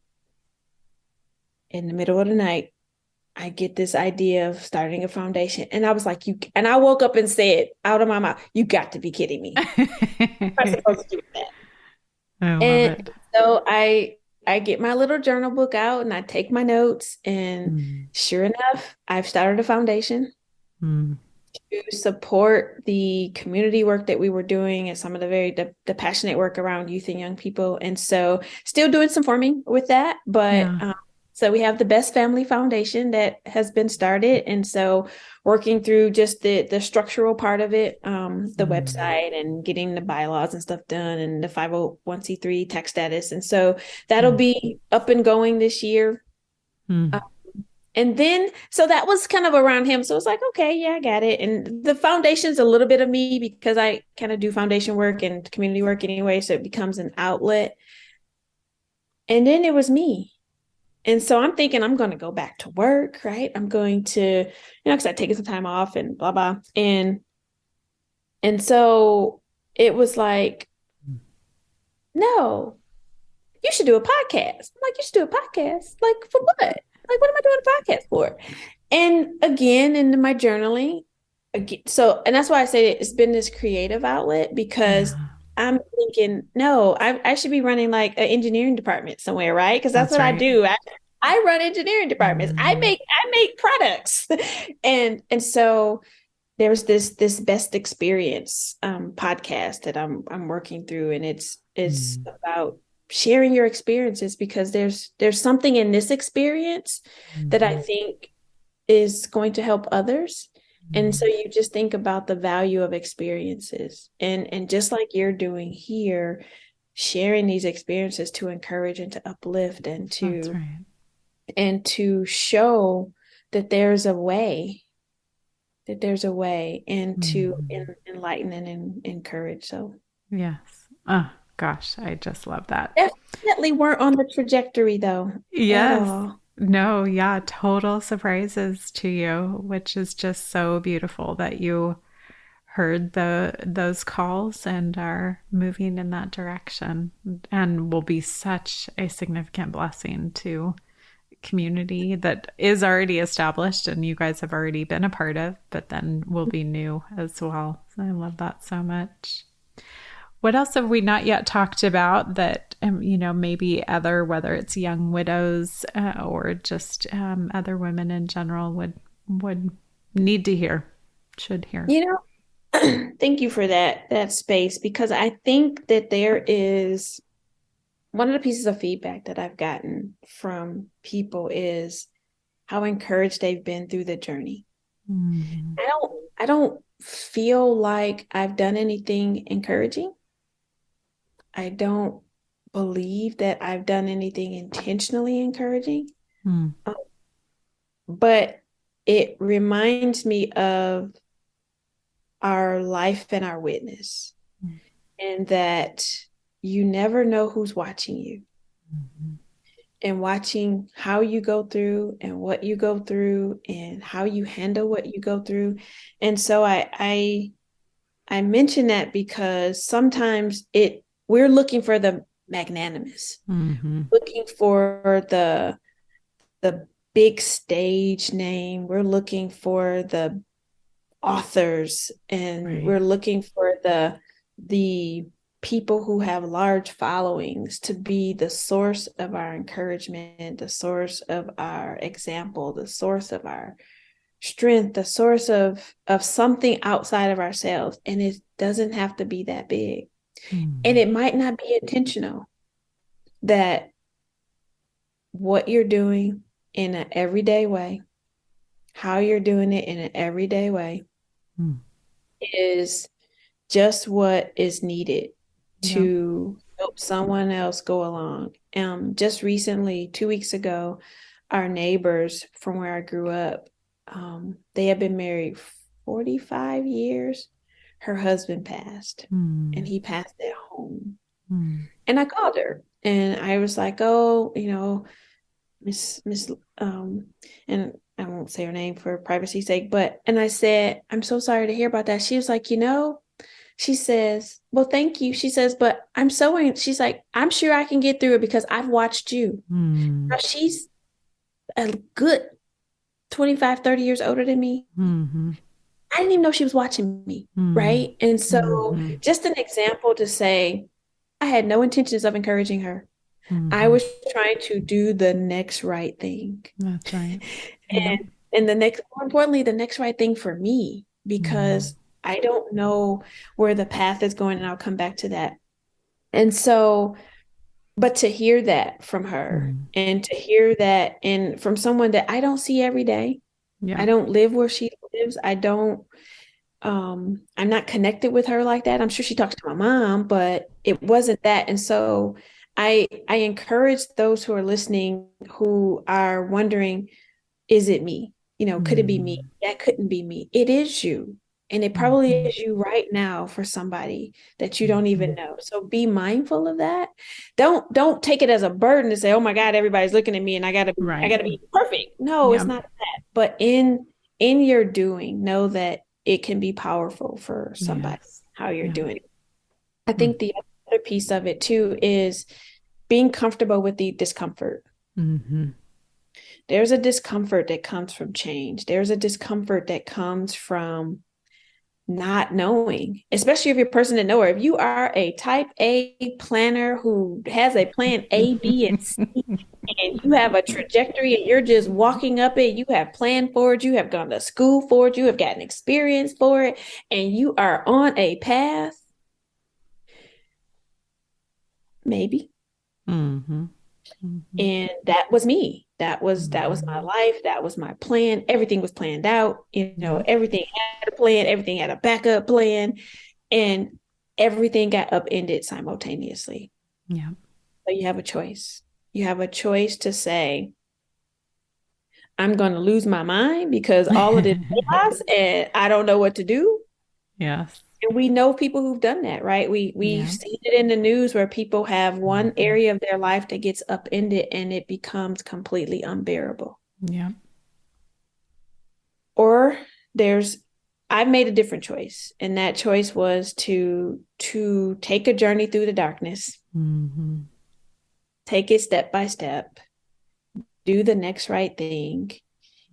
Speaker 2: in the middle of the night, I get this idea of starting a foundation. And I was like, and I woke up and said out of my mouth, you got to be kidding me. What am I supposed to do with that?
Speaker 1: I love
Speaker 2: And
Speaker 1: it.
Speaker 2: so I get my little journal book out and I take my notes. And
Speaker 1: Mm.
Speaker 2: sure enough, I've started a foundation
Speaker 1: Mm.
Speaker 2: to support the community work that we were doing and some of the passionate work around youth and young people. And so still doing some forming with that, but
Speaker 1: Yeah.
Speaker 2: so we have the Best Family Foundation that has been started. And so working through just the structural part of it, the
Speaker 1: Mm.
Speaker 2: website and getting the bylaws and stuff done and the 501(c)(3) tax status. And so that'll
Speaker 1: Mm.
Speaker 2: be up and going this year.
Speaker 1: Mm.
Speaker 2: And then, so that was kind of around him. So it's like, okay, yeah, I got it. And the foundation's a little bit of me because I kind of do foundation work and community work anyway. So it becomes an outlet. And then it was me. And so I'm thinking I'm going to go back to work, right? I'm going to, because I've taken some time off and blah, blah. And so it was like, no, you should do a podcast. I'm like, you should do a podcast. Like, for what? Like, what am I doing a podcast for? And again, in my journaling, and that's why I say it's been this creative outlet because
Speaker 1: Yeah.
Speaker 2: I'm thinking, no, I should be running like an engineering department somewhere, right? Because that's
Speaker 1: That's
Speaker 2: what I
Speaker 1: right.
Speaker 2: do. I run engineering departments.
Speaker 1: Mm.
Speaker 2: I make products, and so there's this best experience podcast that I'm working through, and it's
Speaker 1: Mm.
Speaker 2: about sharing your experiences because there's something in this experience that I
Speaker 1: Mhm.
Speaker 2: think is going to help others. And so
Speaker 1: Mm.
Speaker 2: you just think about the value of experiences and just like you're doing here, sharing these experiences to encourage and to uplift
Speaker 1: That's right.
Speaker 2: and to show that there's a way, and to
Speaker 1: Mhm.
Speaker 2: enlighten and encourage. So
Speaker 1: Yes. Oh, gosh, I just love that.
Speaker 2: definitely weren't on the trajectory though at
Speaker 1: Yes.
Speaker 2: all.
Speaker 1: No, yeah, total surprises to you, which is just so beautiful that you heard those calls and are moving in that direction and will be such a significant blessing to community that is already established and you guys have already been a part of, but then will be new as well. So I love that so much. What else have we not yet talked about that, maybe other, whether it's young widows or just other women in general would need to hear, should hear?
Speaker 2: You know, thank you for that space because I think that there is one of the pieces of feedback that I've gotten from people is how encouraged they've been through the journey.
Speaker 1: Mm.
Speaker 2: I don't feel like I've done anything encouraging. I don't believe that I've done anything intentionally encouraging,
Speaker 1: Mm.
Speaker 2: um, but it reminds me of our life and our witness,
Speaker 1: Mm.
Speaker 2: and that you never know who's watching you
Speaker 1: Mm-hmm.
Speaker 2: and watching how you go through and what you go through and how you handle what you go through. And so I mention that because sometimes we're looking for the magnanimous,
Speaker 1: Mm-hmm.
Speaker 2: looking for the big stage name. We're looking for the authors, and
Speaker 1: Right.
Speaker 2: we're looking for the people who have large followings to be the source of our encouragement, the source of our example, the source of our strength, the source of something outside of ourselves. And it doesn't have to be that big. And
Speaker 1: Mm.
Speaker 2: it might not be intentional. That what you're doing in an everyday way, how you're doing it in an everyday way,
Speaker 1: Mm.
Speaker 2: is just what is needed
Speaker 1: Yep.
Speaker 2: to help someone else go along. Just recently, 2 weeks ago, our neighbors from where I grew up, they had been married 45 years. Her husband passed, and
Speaker 1: Mm.
Speaker 2: he passed at home.
Speaker 1: Mm.
Speaker 2: And I called her, and I was like, "Oh, Miss, and I won't say her name for privacy's sake, but," and I said, "I'm so sorry to hear about that." She was like, she says, "Well, thank you." She says, "But she's like, "I'm sure I can get through it because I've watched you."
Speaker 1: Mm.
Speaker 2: Now, she's a good 25, 30 years older than me.
Speaker 1: Mm-hmm.
Speaker 2: I didn't even know she was watching me.
Speaker 1: Mm.
Speaker 2: Right. And so,
Speaker 1: Mm-hmm.
Speaker 2: just an example to say, I had no intentions of encouraging her. I
Speaker 1: Mm-hmm.
Speaker 2: was trying to do the next right thing.
Speaker 1: That's right. Yep.
Speaker 2: And more importantly, the next right thing for me,
Speaker 1: Mm.
Speaker 2: because I don't know where the path is going, and I'll come back to that. And so, but to hear that from her,
Speaker 1: Mm.
Speaker 2: and to hear that and from someone that I don't see every day, I
Speaker 1: Yeah.
Speaker 2: don't live where she lives. I'm not connected with her like that. I'm sure she talks to my mom, but it wasn't that. And so I encourage those who are listening who are wondering, is it me? Could it be me?
Speaker 1: Mm.
Speaker 2: That couldn't be me. It is you. And it probably
Speaker 1: Mm-hmm.
Speaker 2: is you right now for somebody that you don't even
Speaker 1: Mm-hmm.
Speaker 2: know. So be mindful of that. Don't take it as a burden to say, "Oh my God, everybody's looking at me and I
Speaker 1: Right.
Speaker 2: gotta be perfect." No, it's
Speaker 1: Yep.
Speaker 2: not that. But in your doing, know that it can be powerful for somebody,
Speaker 1: Yes.
Speaker 2: how you're
Speaker 1: Yeah.
Speaker 2: doing it. I
Speaker 1: Mm.
Speaker 2: think the other piece of it too is being comfortable with the discomfort.
Speaker 1: Mm-hmm.
Speaker 2: There's a discomfort that comes from change. There's a discomfort that comes from not knowing, especially if you're a person that knower. If you are a type A planner who has a plan A, B, and C, and you have a trajectory and you're just walking up it, you have planned for it, you have gone to school for it, you have gotten experience for it, and you are on a path, maybe.
Speaker 1: Mm-hmm. Mm-hmm.
Speaker 2: And that was me. That was my
Speaker 1: Mm-hmm.
Speaker 2: life. That was my plan. Everything was planned out.
Speaker 1: Yep.
Speaker 2: Everything had a plan. Everything had a backup plan, and everything got upended simultaneously.
Speaker 1: Yep.
Speaker 2: So you have a choice. You have a choice to say, "I'm going to lose my mind because all of this chaos, and I don't know what to do."
Speaker 1: Yes.
Speaker 2: And we know people who've done that, right? We've
Speaker 1: Yeah.
Speaker 2: seen it in the news where people have one
Speaker 1: Mm-hmm.
Speaker 2: area of their life that gets upended and it becomes completely unbearable.
Speaker 1: Yep.
Speaker 2: Or there's I've made a different choice, and that choice was to take a journey through the darkness,
Speaker 1: Mm-hmm.
Speaker 2: take it step by step, do the next right thing,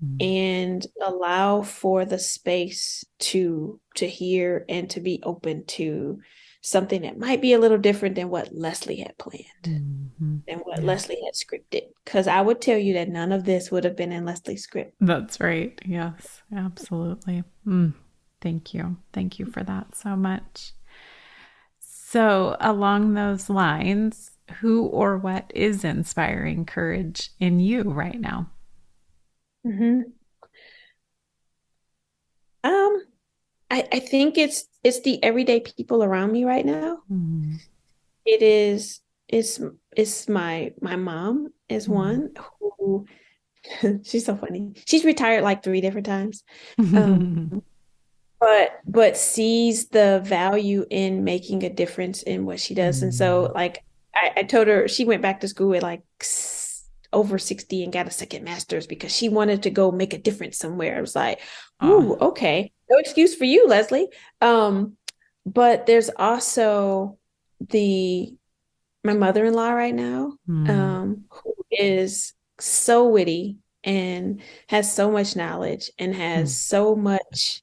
Speaker 1: Mm.
Speaker 2: and allow for the space to hear and to be open to something that might be a little different than what Leslie had planned,
Speaker 1: Mm-hmm.
Speaker 2: than what
Speaker 1: Yeah.
Speaker 2: Leslie had scripted. Because I would tell you that none of this would have been in Leslie's script.
Speaker 1: That's right. Yes, absolutely. Mm. Thank you. Thank you for that so much. So, along those lines, who or what is inspiring courage in you right now?
Speaker 2: Mm-hmm. Um, I think it's the everyday people around me right now.
Speaker 1: Mm.
Speaker 2: It is it's my mom is
Speaker 1: Mm.
Speaker 2: one who she's so funny. She's retired like 3 different times. Um, but sees the value in making a difference in what she does. And so
Speaker 1: Mm.
Speaker 2: like I told her she went back to school at like over 60 and got a second master's because she wanted to go make a difference somewhere. I was like,
Speaker 1: Oh.
Speaker 2: ooh, okay. No excuse for you, Leslie. But there's also the my mother-in-law right now,
Speaker 1: Mm.
Speaker 2: who is so witty and has so much knowledge and has
Speaker 1: Mm.
Speaker 2: so much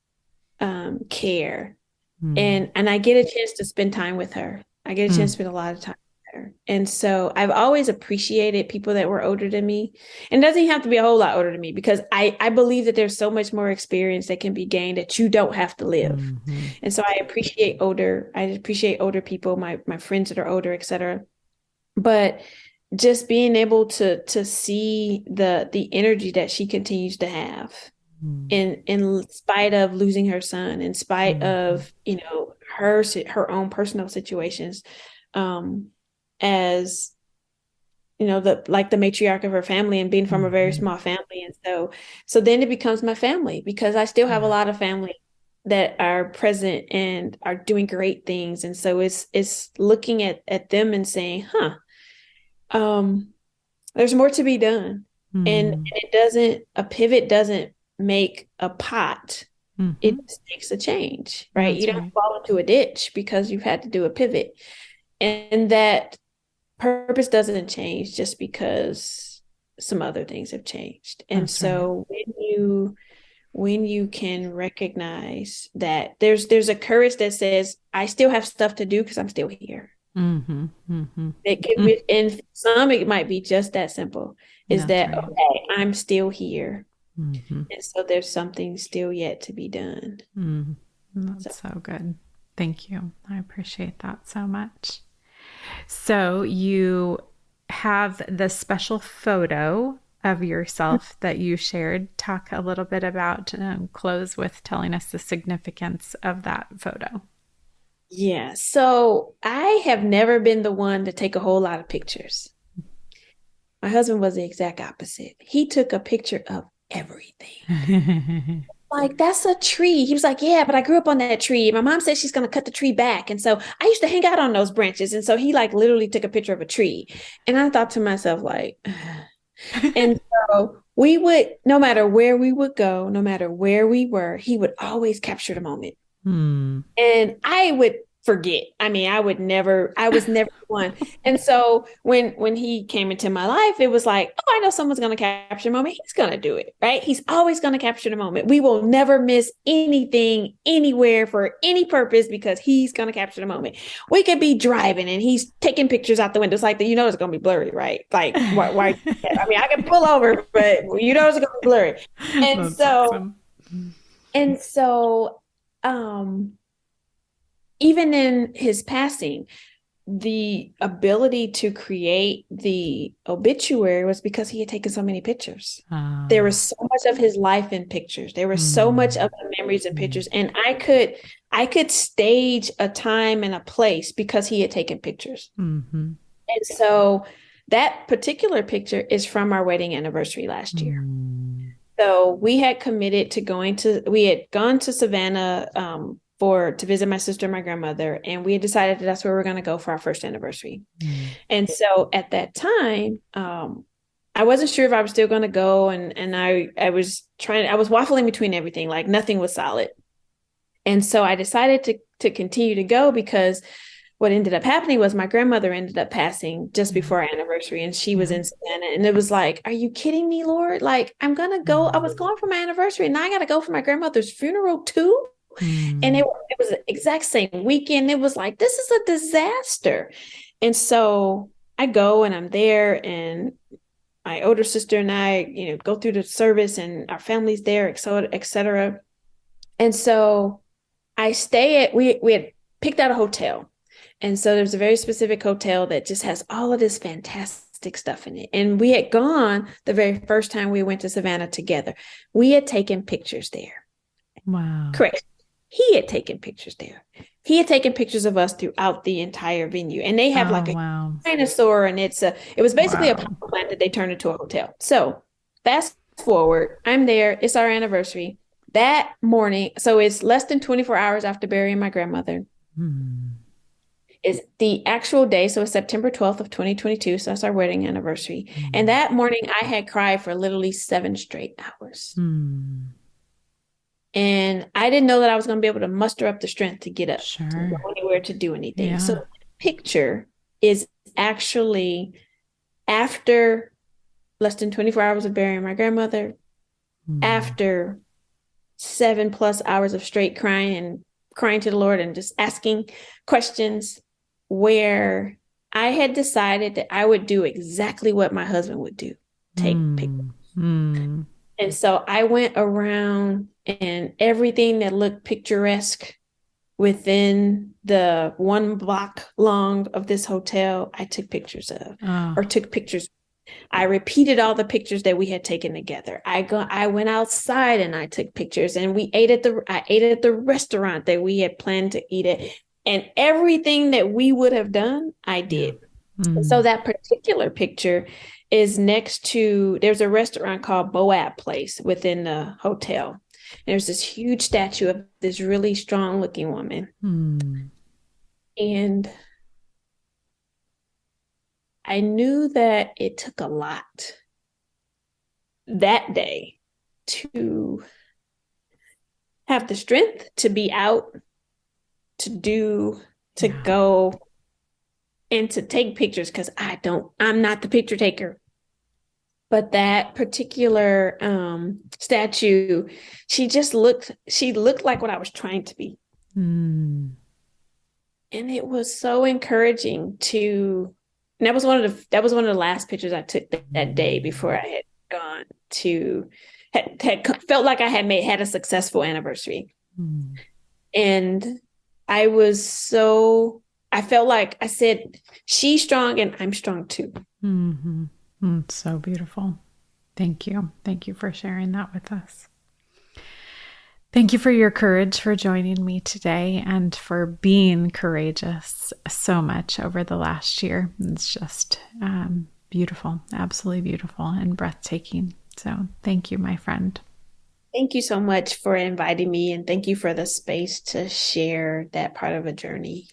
Speaker 2: care.
Speaker 1: Mm.
Speaker 2: And I get a chance to spend time with her. I get a chance
Speaker 1: Mm.
Speaker 2: to spend a lot of time with her. And so I've always appreciated people that were older than me. And it doesn't have to be a whole lot older than me because I believe that there's so much more experience that can be gained that you don't have to live.
Speaker 1: Mhm.
Speaker 2: And so I appreciate older people, my friends that are older, et cetera. But just being able to see the energy that she continues to have
Speaker 1: Mm.
Speaker 2: in spite of losing her son, in spite
Speaker 1: Mhm.
Speaker 2: of, her own personal situations, um, as the matriarch of her family and being from a very
Speaker 1: Mhm.
Speaker 2: small family. And so then it becomes my family because I still have a
Speaker 1: Yeah.
Speaker 2: lot of family that are present and are doing great things. And so it's looking at them and saying, um, there's more to be done. And
Speaker 1: Mm.
Speaker 2: a pivot doesn't make a pot. It
Speaker 1: Mhm.
Speaker 2: just takes a change, right? You
Speaker 1: That's
Speaker 2: don't
Speaker 1: right.
Speaker 2: fall into a ditch because you've had to do a pivot. And that purpose doesn't change just because some other things have changed. And
Speaker 1: That's right.
Speaker 2: so when you can recognize that there's a courage that says, I still have stuff to do because I'm still here.
Speaker 1: Mhm. Mhm.
Speaker 2: It can
Speaker 1: Mm.
Speaker 2: be, and some it might be just that simple, is
Speaker 1: That's
Speaker 2: that
Speaker 1: right.
Speaker 2: okay, I'm still here.
Speaker 1: Mhm.
Speaker 2: And so there's something still yet to be done.
Speaker 1: Mm.
Speaker 2: So
Speaker 1: That's so good. Thank you. I appreciate that so much. So you have the special photo of yourself that you shared. Talk a little bit about, close with telling us the significance of that photo.
Speaker 2: yeah, so I have never been the one to take a whole lot of pictures. My husband was the exact opposite. He took a picture of everything. Like, that's a tree. He was like, yeah, but I grew up on that tree. My mom said she's going to cut the tree back. And so I used to hang out on those branches. And so he like literally took a picture of a tree. And I thought to myself, like, and so we would, no matter where we would go, no matter where we were, he would always capture the moment.
Speaker 1: Hmm.
Speaker 2: And I would forget. I mean, I was never one. And so when he came into my life, it was like, oh, I know someone's gonna capture the moment. He's gonna do it, right? He's always gonna capture the moment. We will never miss anything anywhere for any purpose because he's gonna capture the moment. We could be driving and he's taking pictures out the window. It's like it's gonna be blurry, right? Like why I mean I can pull over, but it's gonna be blurry. And
Speaker 1: That's
Speaker 2: so
Speaker 1: awesome.
Speaker 2: and so um even in his passing, the ability to create the obituary was because he had taken so many pictures. There was
Speaker 1: Ah.
Speaker 2: so much of his life in pictures. There was so much
Speaker 1: Mm.
Speaker 2: of the memories in
Speaker 1: Mm.
Speaker 2: pictures. And I could stage a time and a place because he had taken pictures.
Speaker 1: Mhm.
Speaker 2: And so that particular picture is from our wedding anniversary last year.
Speaker 1: Mm.
Speaker 2: So we had gone to Savannah to visit my sister and my grandmother, and we had decided that that's where we're going to go for our first anniversary.
Speaker 1: Mm.
Speaker 2: And so at that time, I wasn't sure if I was still going to go, and I was waffling between everything, like nothing was solid. And so I decided to continue to go because what ended up happening was my grandmother ended up passing just
Speaker 1: Yeah.
Speaker 2: before our anniversary, and she was
Speaker 1: Yeah.
Speaker 2: in Savannah. And it was like, are you kidding me, Lord? Like, I'm gonna go. I was
Speaker 1: Mm.
Speaker 2: going for my anniversary, and now I gotta go for my grandmother's funeral too. And
Speaker 1: Mm.
Speaker 2: it was the exact same weekend. It was like, this is a disaster. And so I go and I'm there, and my older sister and I, go through the service, and our family's there, et cetera, et cetera. And so we had picked out a hotel. And so there's a very specific hotel that just has all of this fantastic stuff in it. And we had gone the very first time we went to Savannah together. We had taken pictures there.
Speaker 1: Wow.
Speaker 2: Correct. He had taken pictures there. he had taken pictures of us throughout the entire venue. And they have
Speaker 1: Oh,
Speaker 2: like a
Speaker 1: wow.
Speaker 2: dinosaur, and it was basically a
Speaker 1: Wow.
Speaker 2: power plant that they turned into a hotel. So fast forward, I'm there. It's our anniversary. That morning, so it's less than 24 hours after burying my grandmother.
Speaker 1: Hmm.
Speaker 2: Is the actual day. So it's September 12th of 2022. So that's our wedding anniversary. And
Speaker 1: Hmm.
Speaker 2: that morning I had cried for literally 7 straight hours.
Speaker 1: Hmm.
Speaker 2: And I didn't know that I was going to be able to muster up the strength to get up, to go
Speaker 1: Sure.
Speaker 2: anywhere, to do anything. So
Speaker 1: Yeah.
Speaker 2: the picture is actually after less than 24 hours of burying my grandmother,
Speaker 1: Hmm.
Speaker 2: after 7+ hours of straight crying and crying to the Lord and just asking questions, where I had decided that I would do exactly what my husband would do, take pictures.
Speaker 1: Hmm. Hmm.
Speaker 2: And so I went around, and everything that looked picturesque within the 1 block long of this hotel, I took pictures of,
Speaker 1: Oh,
Speaker 2: or took pictures. I repeated all the pictures that we had taken together. I went outside and I took pictures, and I ate at the restaurant that we had planned to eat at. And everything that we would have done, I
Speaker 1: yeah.
Speaker 2: did.
Speaker 1: Hmm.
Speaker 2: So that particular picture is next to, there's a restaurant called Boab Place within the hotel. There's this huge statue of this really strong looking woman.
Speaker 1: Hmm.
Speaker 2: And I knew that it took a lot that day to have the strength to be out, to do, to
Speaker 1: Yeah.
Speaker 2: go and to take pictures, because I'm not the picture taker. But that particular statue, she looked like what I was trying to be.
Speaker 1: Hmm.
Speaker 2: And it was so encouraging to, and that was one of the last pictures I took that day before I had gone to, had felt like I had a successful anniversary.
Speaker 1: Hmm.
Speaker 2: And I felt like I said, she's strong and I'm strong too.
Speaker 1: Hmm. It's so beautiful. Thank you. Thank you for sharing that with us. Thank you for your courage for joining me today and for being courageous so much over the last year. It's just beautiful, absolutely beautiful and breathtaking. So thank you, my friend.
Speaker 2: Thank you so much for inviting me, and thank you for the space to share that part of a journey.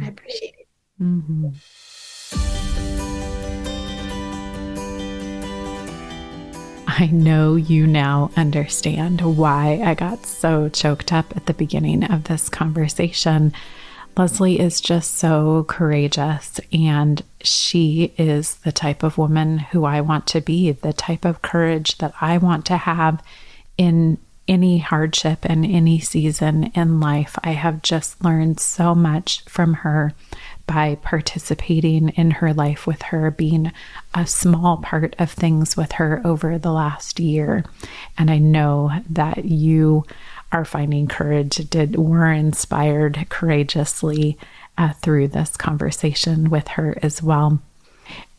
Speaker 2: I appreciate it.
Speaker 1: Mm-hmm. I know you now understand why I got so choked up at the beginning of this conversation. Leslie is just so courageous, and she is the type of woman who I want to be, the type of courage that I want to have in any hardship and any season in life. I have just learned so much from her by participating in her life with her, being a small part of things with her over the last year. And I know that you are finding courage, were inspired courageously through this conversation with her as well.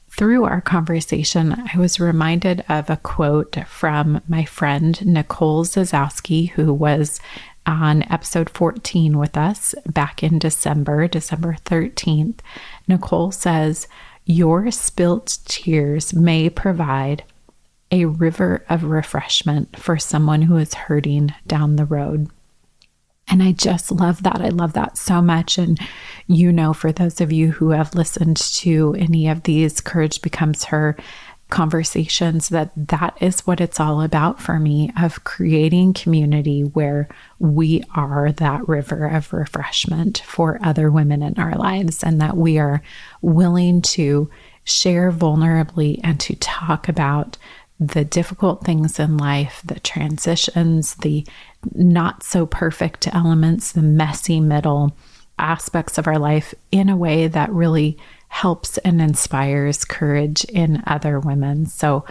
Speaker 1: Through our conversation, I was reminded of a quote from my friend Nicole Zazowski, who was on episode 14 with us back in December 13th. Nicole says, "Your spilt tears may provide a river of refreshment for someone who is hurting down the road." And I just love that. I love that so much. And for those of you who have listened to any of these Courage Becomes Her conversations, that is what it's all about for me, of creating community where we are that river of refreshment for other women in our lives, and that we are willing to share vulnerably and to talk about the difficult things in life, the transitions, the not so perfect elements, the messy middle aspects of our life, in a way that really helps and inspires courage in other women. So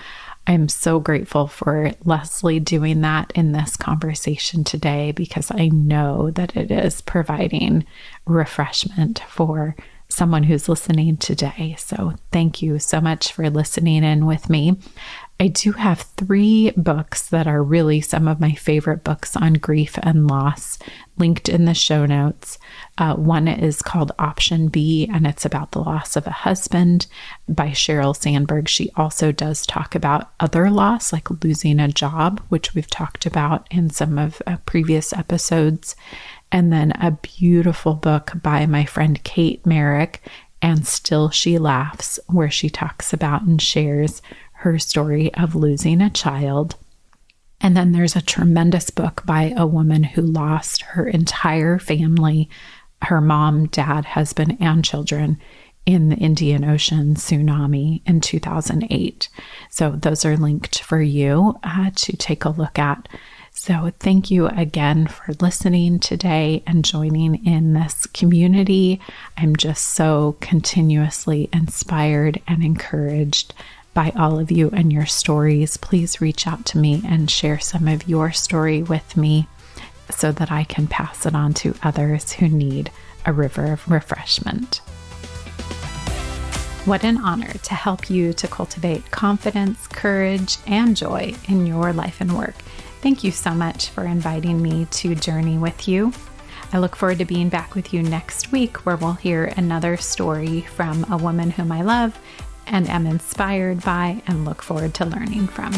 Speaker 1: I'm so grateful for Leslie doing that in this conversation today, because I know that it is providing refreshment for someone who's listening today. So thank you so much for listening in with me. I do have 3 books that are really some of my favorite books on grief and loss linked in the show notes. One is called Option B, and it's about the loss of a husband by Sheryl Sandberg. She also does talk about other loss, like losing a job, which we've talked about in some of previous episodes. And then a beautiful book by my friend Kate Merrick, And Still She Laughs, where she talks about and shares her story of losing a child. And then there's a tremendous book by a woman who lost her entire family, her mom, dad, husband, and children in the Indian Ocean tsunami in 2008. So those are linked for you to take a look at. So thank you again for listening today and joining in this community. I'm just so continuously inspired and encouraged by all of you and your stories. Please reach out to me and share some of your story with me so that I can pass it on to others who need a river of refreshment. What an honor to help you to cultivate confidence, courage, and joy in your life and work. Thank you so much for inviting me to journey with you. I look forward to being back with you next week, where we'll hear another story from a woman whom I love and am inspired by and look forward to learning from.